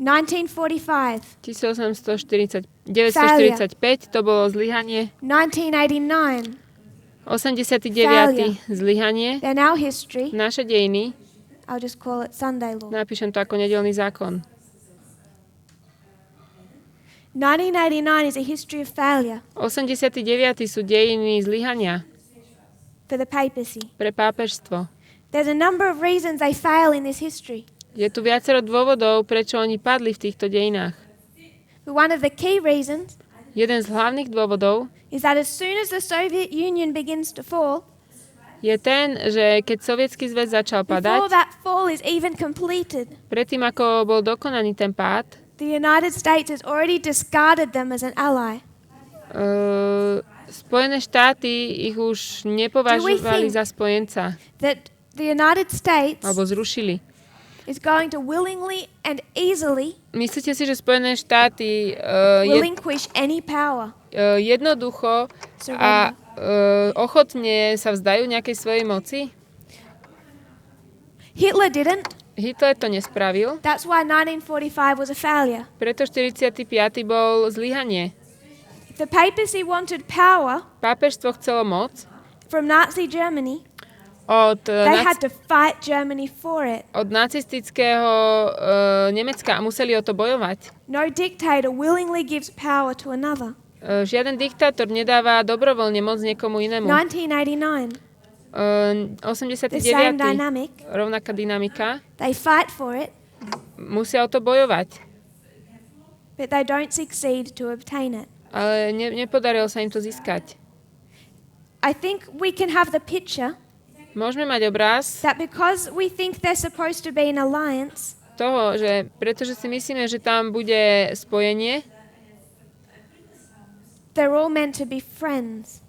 1945. 945, to bolo zlyhanie. 1989. 89. zlyhanie. Then our history. Naše dejiny, I'll just call it Sunday law. napíšem to ako nedeľný zákon. 1989 is a history of failure 89. sú dejiny zlyhania for the papacy. pre pápežstvo. There's a number of reasons they fail in this history. Je tu viacero dôvodov, prečo oni padli v týchto dejinách. But one of the key reasons Jeden z hlavných dôvodov is that as soon as the Soviet Union begins to fall, je ten, že keď Sovietsky zväz začal before padať, that fall is even completed, predtým ako bol dokonaný ten pád, the United States has already discarded them as an ally. Spojené štáty ich už nepovažovali za spojenca, That the United States alebo zrušili. is going to willingly and easily Myslíte si, že Spojené štáty relinquish any power? jednoducho a ochotne sa vzdajú nejakej svojej moci? Hitler didn't. Hitler to nespravil, That's why 1945 was a failure. preto 45. bol zlyhanie. If the papacy wanted power Pápežstvo chcelo moc from Nazi Germany, od they had to fight Germany for it. nacistického Nemecka a museli o to bojovať. No dictator willingly gives power to another. Žiaden diktátor nedáva dobrovoľne moc niekomu inému. 1989. 89. The same dynamic. Rovnaká dynamika. They fight for it, Musia o to bojovať. but they don't succeed to obtain it. Ale nepodarilo sa im to získať. I think we can have the picture Môžeme mať obraz that because we think they're supposed to be an alliance, toho, že pretože si myslíme, že tam bude spojenie, they're all meant to be friends.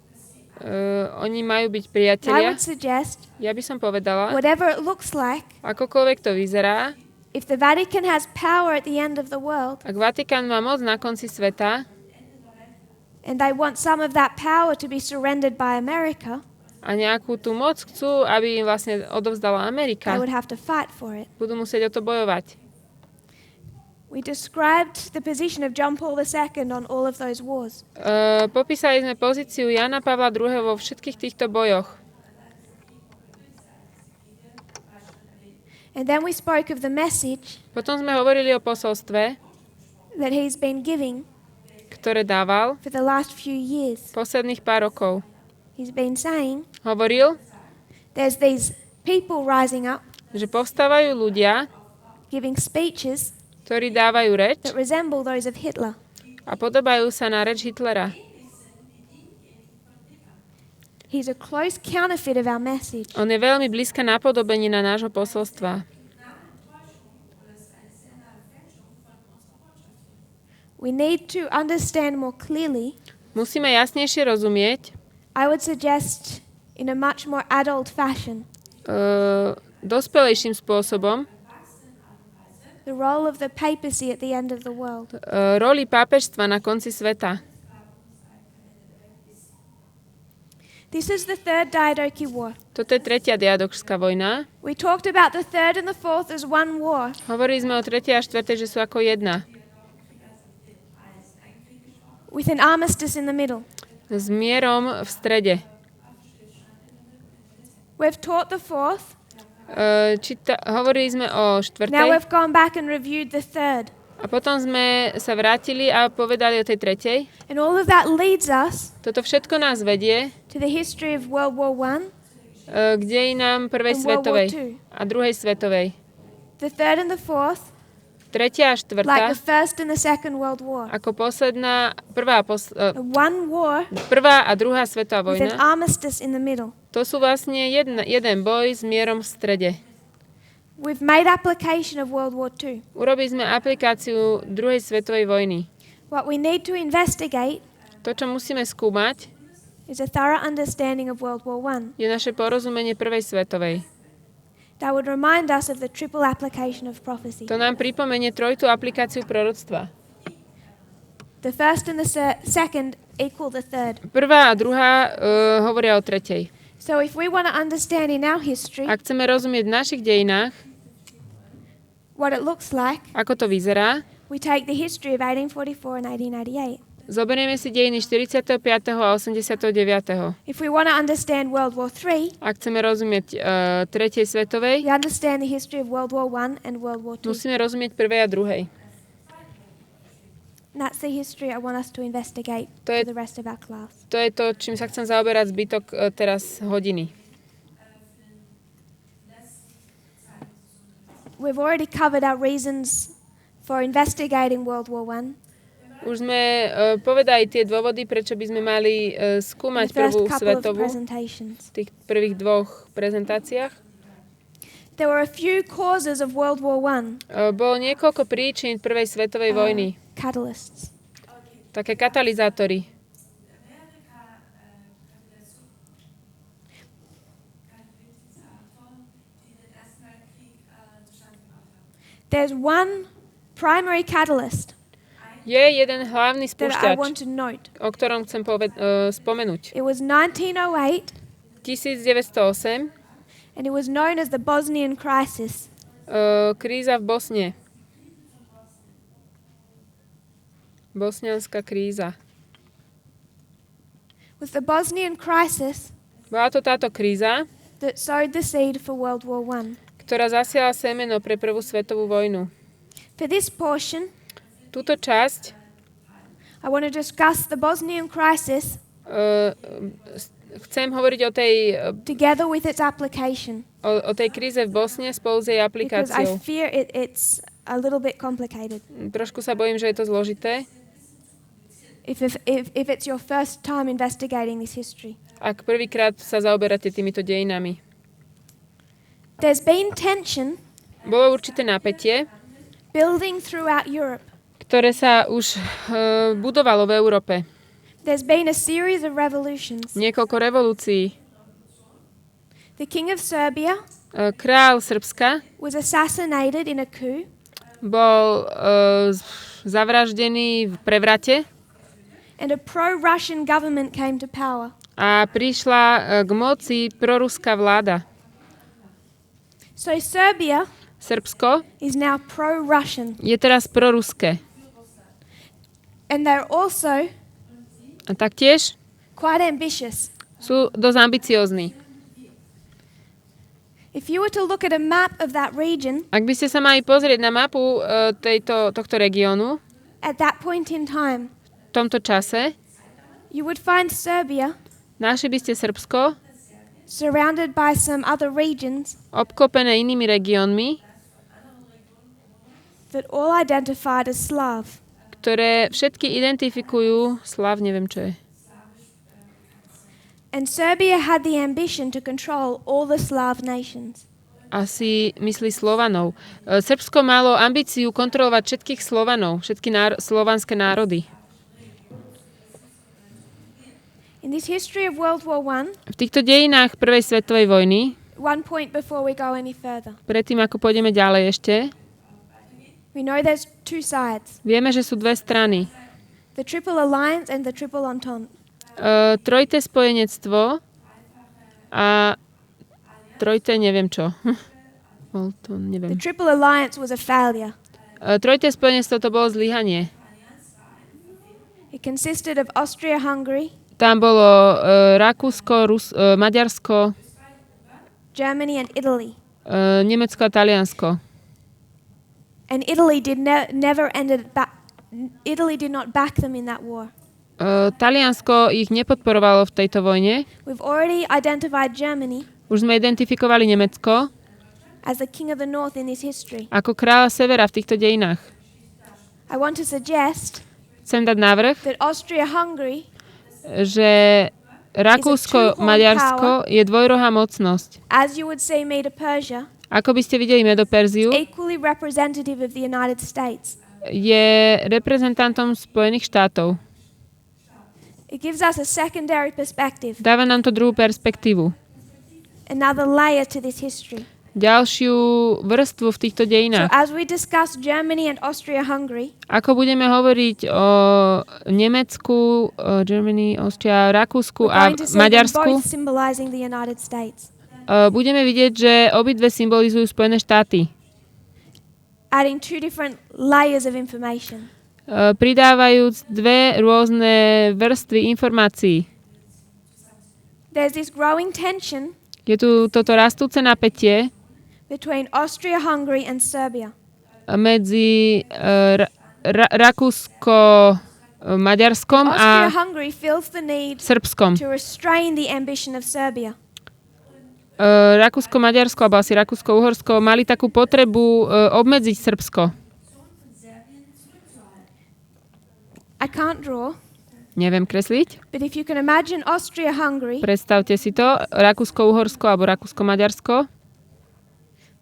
oni majú byť I priatelia. would suggest, Ja by som povedala, whatever it looks like, akokoľvek to vyzerá, if the Vatican has power at the end of the world ak Vatikán má moc na konci sveta and they want some of that power to be surrendered by America, a nejakú tú moc chcú, aby im vlastne odovzdala they Amerika, would have to fight for it. budú musieť o to bojovať. We described the position of John Paul II on all of those wars. Popísali sme pozíciu Jana Pavla II. Vo všetkých týchto bojoch. And then we spoke of the message Potom sme hovorili o posolstve, that he's been giving ktoré dával for the last few years. posledných pár rokov. He's been saying Hovoril, there's these people rising up, že povstávajú ľudia, giving speeches ktorí dávajú reč that resemble those of Hitler. a podobajú sa na reč Hitlera. He's a close counterfeit of our message. On je veľmi blízka napodobenina nášho posolstva. We need to understand more clearly. Musíme jasnejšie rozumieť, I would suggest in a much more adult fashion, dospelejším spôsobom the role of the papacy at the end of the world. roli pápežstva na konci sveta. This is the Third Diadochi War. Toto je tretia diadočská vojna. We talked about the third and the fourth as one war. Hovorili sme o tretej a štvrtej, že sú ako jedna. With an armistice in the middle. S mierom v strede. We've taught the fourth. Hovorili sme o Now štvrtej we've gone back and reviewed the third. a potom sme sa vrátili a povedali o tej tretej. And all of that leads us Toto všetko nás vedie to the history of World War I, k dejinám prvej And World War svetovej II. a druhej svetovej. the third and the fourth, Tretia a like štvrtá the First and the Second World War. ako posledná, One war prvá a druhá svetová with an vojna. armistice in the middle. To sú vlastne jeden boj s mierom v strede. We've made application of World War II. Urobili sme aplikáciu druhej svetovej vojny. What we need to investigate To, čo musíme skúmať, is a thorough understanding of World War I. je naše porozumenie prvej svetovej. That would remind us of the triple application of prophecy. To nám pripomenie trojitú aplikáciu proroctva. The first and the second equal the third. Prvá a druhá hovoria o tretej. So if we want to understand in our history Ak chceme rozumieť v našich dejinách, what it looks like, ako to vyzerá, we take the history of 1844 and 1888. zoberieme si dejiny 45. a 89. If we want to understand World War III, Ak chceme rozumieť tretej svetovej, we understand the history of World War I and World War II. musíme rozumieť prvej a druhej. And that's the history I want us to investigate To for je- the rest of our class. To je to, čím sa chcem zaoberať zbytok teraz hodiny. We've already covered our reasons for investigating World War I Už sme povedali tie dôvody, prečo by sme mali in skúmať the first prvú couple of svetovú presentations. v tých prvých dvoch prezentáciách. There were a few causes of World War I, Bolo niekoľko príčin prvej svetovej vojny. catalysts. Také katalizátory. There's one primary catalyst Je jeden hlavný that I spúšťač, want to note. o ktorom chcem spomenúť. It was 1908 1908, and it was known as the Bosnian crisis. kríza v Bosne. Bosnianská kríza. It was the Bosnian crisis Bola to táto kríza, that sowed the seed for World War I. ktorá zasiala semeno pre prvú svetovú vojnu. For this portion, Túto časť I want to discuss the Bosnian crisis Chcem hovoriť o tej, together with its application o tej kríze v Bosne spolu s jej because I aplikáciou. fear it's a little bit complicated. Trošku sa bojím, že je to zložité. If it's your first time investigating this history. Ak prvýkrát sa zaoberáte týmito dejinami. There's been tension Bolo určité napätie, building throughout Europe. ktoré sa už budovalo v Európe. There's been a series of revolutions. Niekoľko revolúcií. The king of Serbia Král Srbska was assassinated in a coup. bol zavraždený v prevrate And a pro-Russian government came to power. a prišla k moci proruská vláda. So Serbia Srbsko is now pro-Russian. je teraz proruské. And they're also A taktiež quite ambitious. sú dosť ambiciózni. If you were to look at a map of that region Ak by ste sa mali pozrieť na mapu tohto regiónu at that point in time, v tomto čase, you would find Serbia našli by ste Srbsko surrounded by some other regions obklopené inými regiónmi, that all identified as Slav. ktoré všetky identifikujú Slav, neviem čo je. And Serbia had the ambition to control all the Slav nations. Asi myslí Slovanov. Srbsko malo ambíciu kontrolovať všetkých Slovanov, všetky slovanské národy. In this history of World War I, V týchto dejinách Prvej svetovej vojny, one point before we go any further, predtým ako pôjdeme ďalej ešte, we know there's two sides, vieme, že sú dve strany. the Triple Alliance and the Triple Entente. Trojité spojenectvo a trojité neviem čo. To The neviem. Triple Alliance was a failure. Trojité spojenectvo to bolo zlyhanie. It consisted of Austria-Hungary, Tam bolo Rakúsko, Maďarsko, Germany and Italy. Nemecko a Taliansko. And Italy never ended back. Italy did not back them in that war. Taliansko ich nepodporovalo v tejto vojne. We've already identified Germany Už sme identifikovali Nemecko as the king of the north in this history. ako kráľa severa v týchto dejinách. I want to suggest Chcem dať návrh, that Austria-Hungary že Rakúsko, Maďarsko je dvojrohá mocnosť. as you would see Medo-Persia, Ako by ste videli Medo-Perziu, equally representative of the United States. je reprezentantom Spojených štátov. It gives us a secondary perspective, Dáva nám to druhú perspektívu. another layer to this history. Ďalšiu vrstvu v týchto So dejinách. as we discuss Germany and Austria-Hungary, Ako budeme hovoriť o Nemecku, Germany, Austria, Rakúsku we're a going to see them Maďarsku, both symbolizing the United States, budeme vidieť, že obidve symbolizujú Spojené štáty. adding two different layers of information. Pridávajúc dve rôzne vrstvy informácií. There's this growing tension Je tu toto rastúce napätie between Austria-Hungary and Serbia. medzi Rakúsko-Maďarskom a Austria-Hungary feels the need Srbskom. to restrain the ambition of Serbia. Rakúsko-Maďarsko, alebo asi Rakúsko-Uhorsko mali takú potrebu obmedziť Srbsko. I can't draw, Neviem kresliť. but if you can imagine Austria-Hungary, Predstavte si to, Rakúsko-Uhorsko alebo Rakúsko-Maďarsko,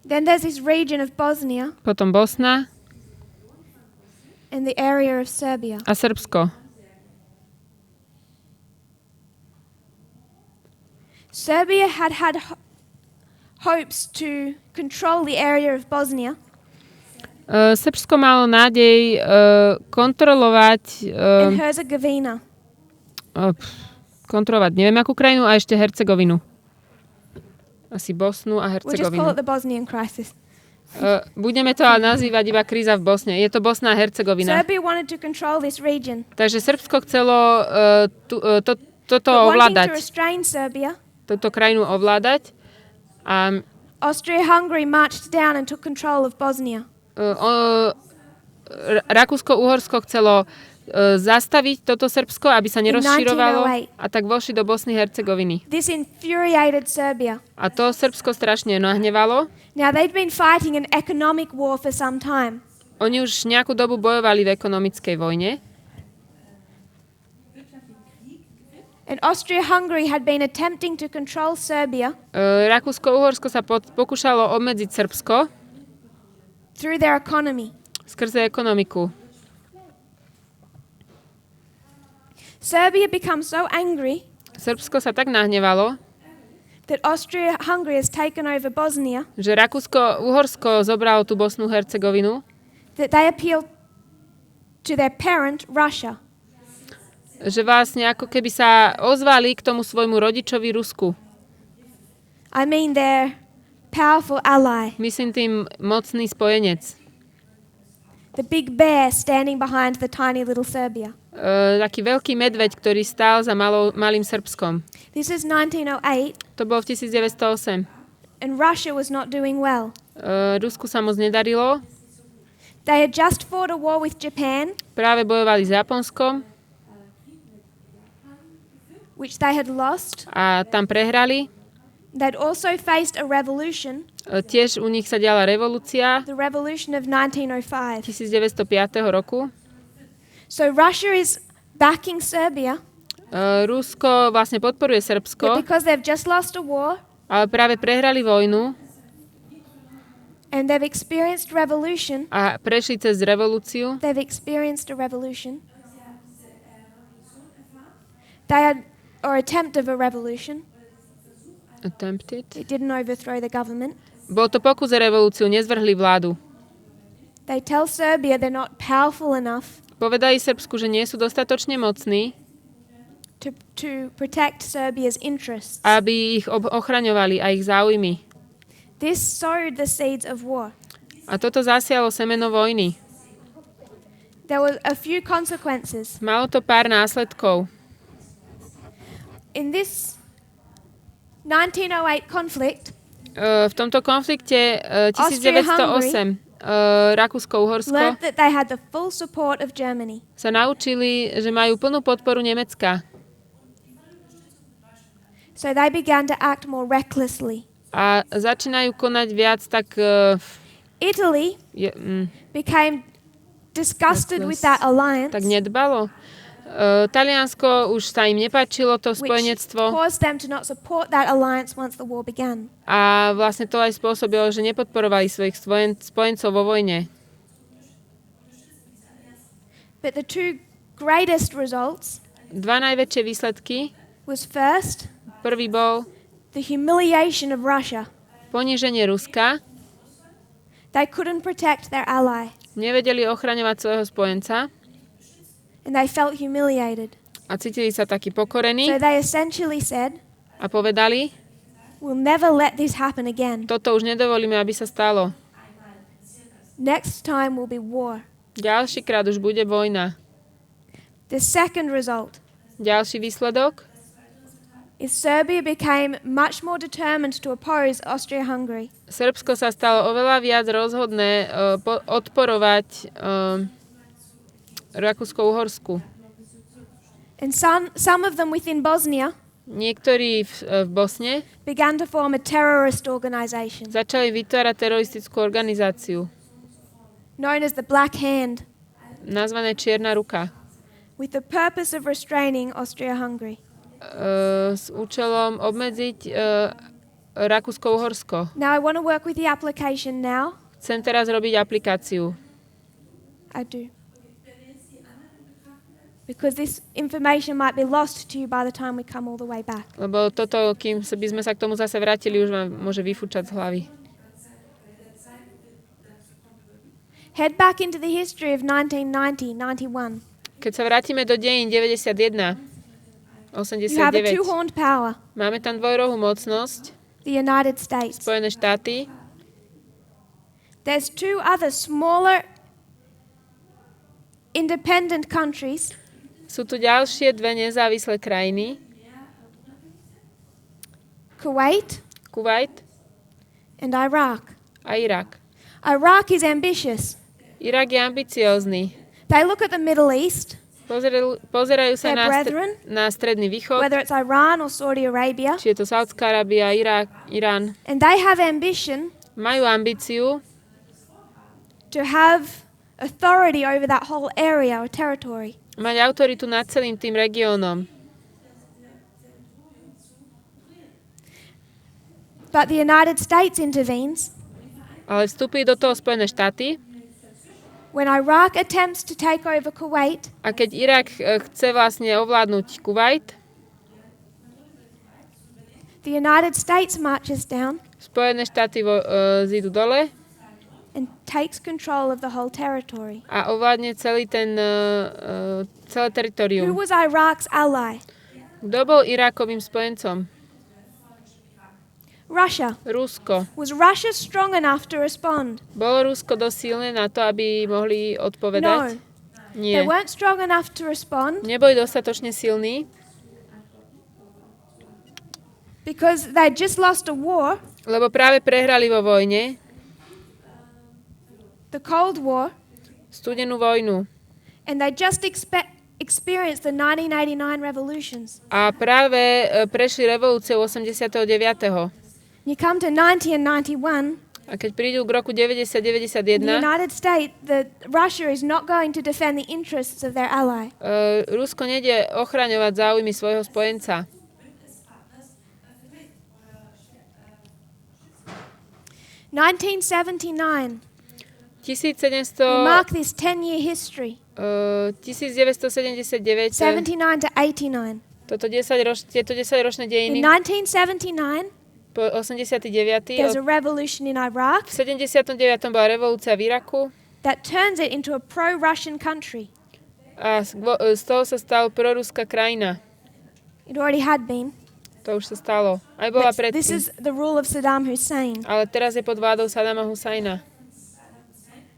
then there's this region of Bosnia potom Bosna and the area of Serbia. a Srbsko. Serbia had hopes to control the area of Bosnia Srbsko malo nádej kontrolovať and Herzegovina. Neviem akú krajinu a ešte Hercegovinu. Asi Bosnu a We'll just call Hercegovinu. it the Bosnian crisis. Budeme to ale nazývať iba kríza v Bosne. Je to Bosna a Hercegovina. Serbia wanted to control this region, Takže Srbsko chcelo toto but wanting to ovládať, restrain Serbia, túto krajinu ovládať. A Austria-Hungary marched down and took control of Bosnia. Rakúsko-Uhorsko chcelo zastaviť toto Srbsko, aby sa nerozširovalo 1908. a tak vošli do Bosny Hercegoviny. This infuriated Serbia. A to Srbsko strašne nahnevalo. Now, they'd been fighting an economic war for some time. Oni už nejakú dobu bojovali v ekonomickej vojne. And Austria-Hungary had been attempting to control Serbia Rakúsko-Uhorsko sa pokúšalo obmedziť Srbsko through their economy. skrze ekonomiku. Serbia becomes so angry Srbsko sa tak nahnevalo, that Austria-Hungary has taken over Bosnia že Rakúsko-Uhorsko zobralo tú Bosnu Hercegovinu, that they appeal to their parent, Russia. že vlastne ako keby sa ozvali k tomu svojmu rodičovi Rusku. I mean their powerful ally, Myslím tým mocný spojenec. the big bear standing behind the tiny little Serbia. Taký veľký medveď, ktorý stál za malým Srbskom. This is 1908, To bolo v 1908. and Russia was not doing well. Rusku sa moc nedarilo. They had just fought a war with Japan, Práve bojovali s Japonskom which they had lost. a tam prehrali. They'd also faced a revolution, Tiež u nich sa diala revolúcia the revolution of 1905. 1905 roku. So Russia is backing Serbia, Rusko vlastne podporuje but Srbsko, because they've just lost a war ale práve prehrali vojnu and they've experienced revolution, a prešli cez revolúciu. they've experienced a revolution. They had, or attempt of a revolution. Attempted. It didn't overthrow the government. Bol to pokus o revolúciu, nezvrhli vládu. They tell Serbia they're not powerful enough Povedali Srbsku, že nie sú dostatočne mocní, to protect Serbia's interests. aby ich ochraňovali a ich záujmy. This sowed the seeds of war. A toto zasialo semeno vojny. There were a few consequences. Malo to pár následkov. In this 1908 conflict, V tomto konflikte 1908 Rakúsko-Uhorsko learned that they had the full support of Germany. sa naučili, že majú plnú podporu Nemecka. So they began to act more recklessly. A začínajú konať viac tak... Italy became disgusted with that alliance, tak nedbalo. Taliansko už sa im nepáčilo to which spojenectvo caused them to not support that alliance once the war began. a vlastne to aj spôsobilo, že nepodporovali svojich spojencov vo vojne. But the two greatest results Dva najväčšie výsledky. was first, Prvý bol the humiliation of Russia. poníženie Ruska. They couldn't protect their ally, Nevedeli ochraňovať svojho spojenca and they felt humiliated. a cítili sa takí pokorení So they essentially said, a povedali, we'll never let this happen again. toto už nedovolíme, aby sa stalo. Next time will be war. Ďalší krát už bude vojna. The second result Ďalší výsledok. is Serbia became much more determined to oppose Austria-Hungary. Srbsko sa stalo oveľa viac rozhodné odporovať Rakúsko-Uhorsku. And some of them within Bosnia Niektorí v Bosne began to form a terrorist organization začali vytvárať teroristickú organizáciu, known as the Black Hand, nazvané Čierna ruka, with the purpose of restraining Austria-Hungary. s účelom obmedziť Rakúsko-Uhorsko. Now I want to work with the application now. Chcem teraz robiť aplikáciu, I do. Because this information might be lost to you by the time we come all the way back. lebo toto, kým by sme sa k tomu zase vrátili, už vám môže vyfúčať z hlavy. Head back into the history of 1990-91. Keď sa vrátime do dejín 91, You have a 89, two-horned power, máme tam dvojrohú mocnosť, the United States. Spojené štáty. There's two other smaller independent countries, Sú tu ďalšie dve nezávislé krajiny, Kuwait Kuwait and Iraq. a Irak. Iraq is ambitious. Irak je ambiciózny. They look at the Middle East Pozerajú sa their brethren, na Stredný východ, whether it's Iran or Saudi Arabia, či je to Saudská Arábia, Irak, Irán. and they have ambition Majú ambíciu to have authority over that whole area or territory. mať autoritu nad celým tým regiónom. But the United States intervenes Ale vstúpili do toho Spojené štáty when Iraq attempts to take over Kuwait. a keď Irak chce vlastne ovládnuť Kuvajt, The United States marches down Spojené štáty zídu dole and takes control of the whole territory. a ovládne celé Who teritorium. was Iraq's ally? Kto bol Irakovým spojencom? Russia. Rusko. Was Russia strong enough to respond? Bolo Rusko dosť silné na to, aby mohli odpovedať? No. They Nie. weren't strong enough to respond Neboli dostatočne silní, because they'd just lost a war, lebo práve prehrali vo vojne, the Cold War, studenú vojnu. and they just experienced the 1989 revolutions. A práve prešli revolúciu 89. You come to 90 and 91, A keď prídu k roku the 90-91, United States, Russia is not going to defend the interests of their ally. Rusko nejde ochraňovať záujmy svojho spojenca. 1979, 1700, we mark this 10-year history, 1979, 79 to 89. tieto 10-ročné dejiny, In 1979, po 89. there's a revolution in Iraq V 79. bola revolúcia v Iraku that turns it into a pro-Russian country. a z toho sa stala proruská krajina. It already had been. To už sa stalo. Aj bola But this predtým. is the rule of Saddam Hussein. Ale teraz je pod vládou Saddama Husajna.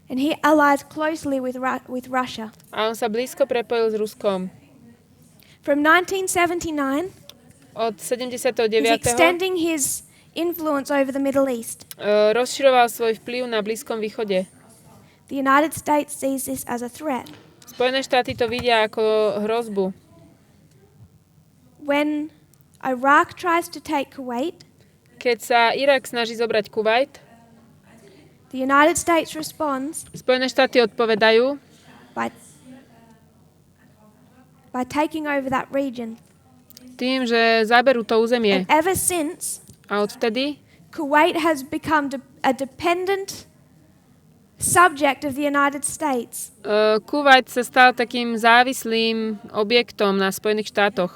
And he allies closely with Russia. A on sa blízko prepojil s Ruskom. From 1979, Od he's 79. extending his influence over the Middle East. Rozširoval svoj vplyv na Blízkom východe. The United States sees this as a threat. Spojené štáty to vidia ako hrozbu. When Iraq tries to take Kuwait, Keď sa Irak snaží zobrať Kuvajt, the United States responds Spojené štáty odpovedajú by taking over that region. tým, že zaberú to územie. And ever since, A odvtedy Kuwait has become a dependent subject of the United States. Kuvajt sa stal takým závislým objektom na Spojených štátoch.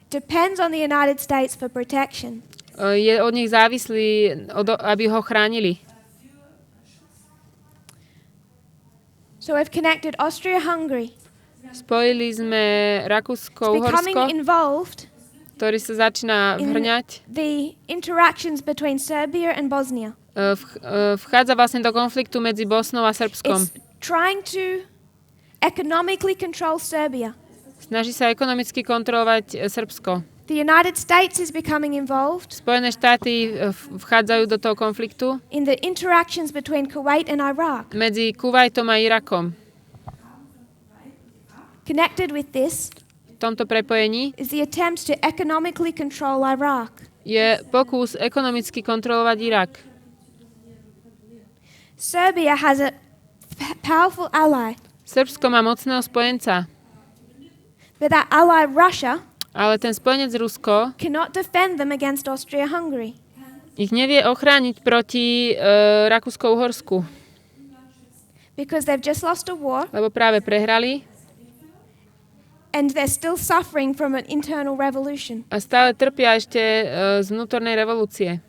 Depends on the United States for protection. Je od nich závislý, aby ho chránili. So we've connected Austria-Hungary. Spojili sme Rakúsko, Becoming Uhorsko, involved ktorý sa začína in vhrňať. the interactions between Serbia and Bosnia. Vchádza vlastne do konfliktu medzi Bosnou a Srbskom. It's trying to economically control Serbia. Snaží sa ekonomicky kontrolovať Srbsko. The United States is becoming involved Spojené štáty vchádzajú do toho konfliktu in the interactions between Kuwait and Iraq. medzi Kuvajtom a Irakom. Connected with this V tomto prepojení is the attempt to economically control Iraq. je pokus ekonomicky kontrolovať Irak. Serbia has a powerful ally, Srbsko má mocného spojenca, but that ally Russia ale ten spojenec Rusko cannot defend them against Austria-Hungary. ich nevie ochrániť proti Rakúsko-Uhorsku, Because they've just lost a war lebo práve prehrali and they're still suffering from an internal revolution. a stále trpia ešte z vnútornej revolúcie.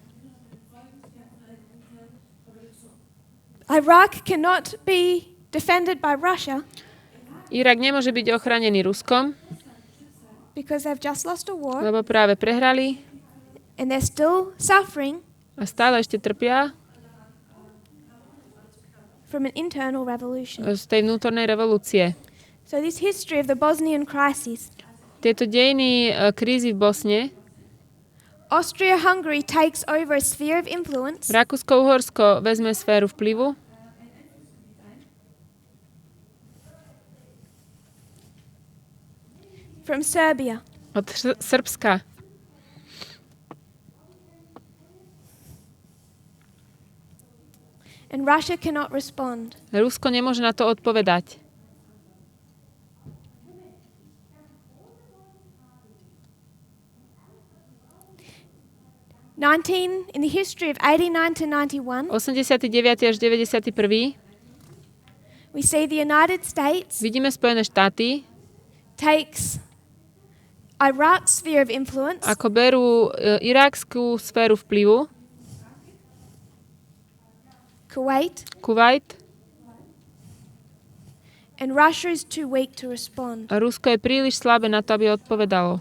Iraq cannot be defended by Russia Irak nemôže byť ochránený Ruskom, because they've just lost a war lebo práve prehrali and they're still suffering a stále ešte trpia from an internal revolution. z tej vnútornej revolúcie. So this history of the Bosnian crisis, Tieto dejiny krízy v Bosne, Austria-Hungary takes over a sphere of influence Rakúsko-Uhorsko vezme sféru vplyvu from Serbia. Od Srbska. And Russia cannot respond. Rusko nemôže na to odpovedať. In the history of 89 to 91, 89. až 91. we see the United States Vidíme Spojené štáty, takes Iraq's sphere of influence ako berú irákskú sféru vplyvu, Kuwait, and Russia is too weak to respond. a Rusko je príliš slabé na to, aby odpovedalo.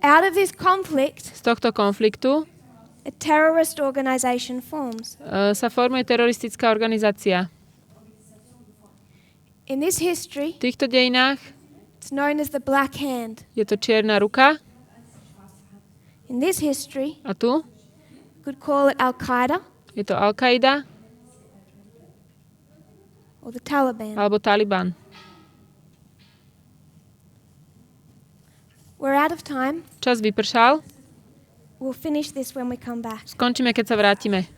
Out of this conflict, Z tohto konfliktu a terrorist organization forms. sa formuje teroristická organizácia. In this history, V týchto dejinách it's known as the Black Hand. je to čierna ruka In this history, a tu you could call it Al-Qaeda je to Al-Qaida or the Taliban. alebo Taliban. We're out of time. Čas vypršal. We'll finish this when we come back. Skončíme, keď sa vrátime.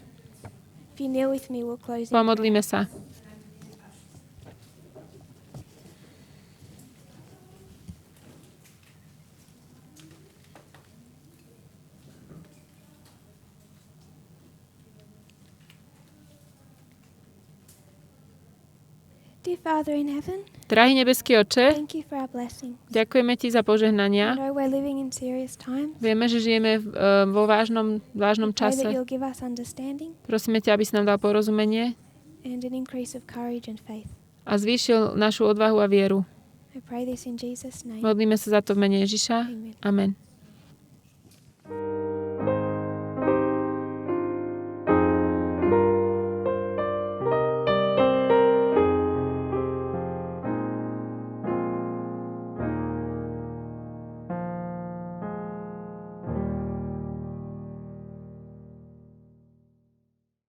If you kneel with me, we'll close it. Pomodlíme sa. Dear Father in heaven, Drahý nebeský Oče, thank you for our blessing. ďakujeme Ti za I požehnania. know we're living in serious times. Vieme, že žijeme vo vážnom Pray that čase. you'll give us understanding Prosíme ťa, aby si nám dal porozumenie and an increase of courage and faith. a zvýšil našu odvahu a vieru. I pray this in Jesus' name. Modlíme sa za to v mene Ježiša. Amen. Amen.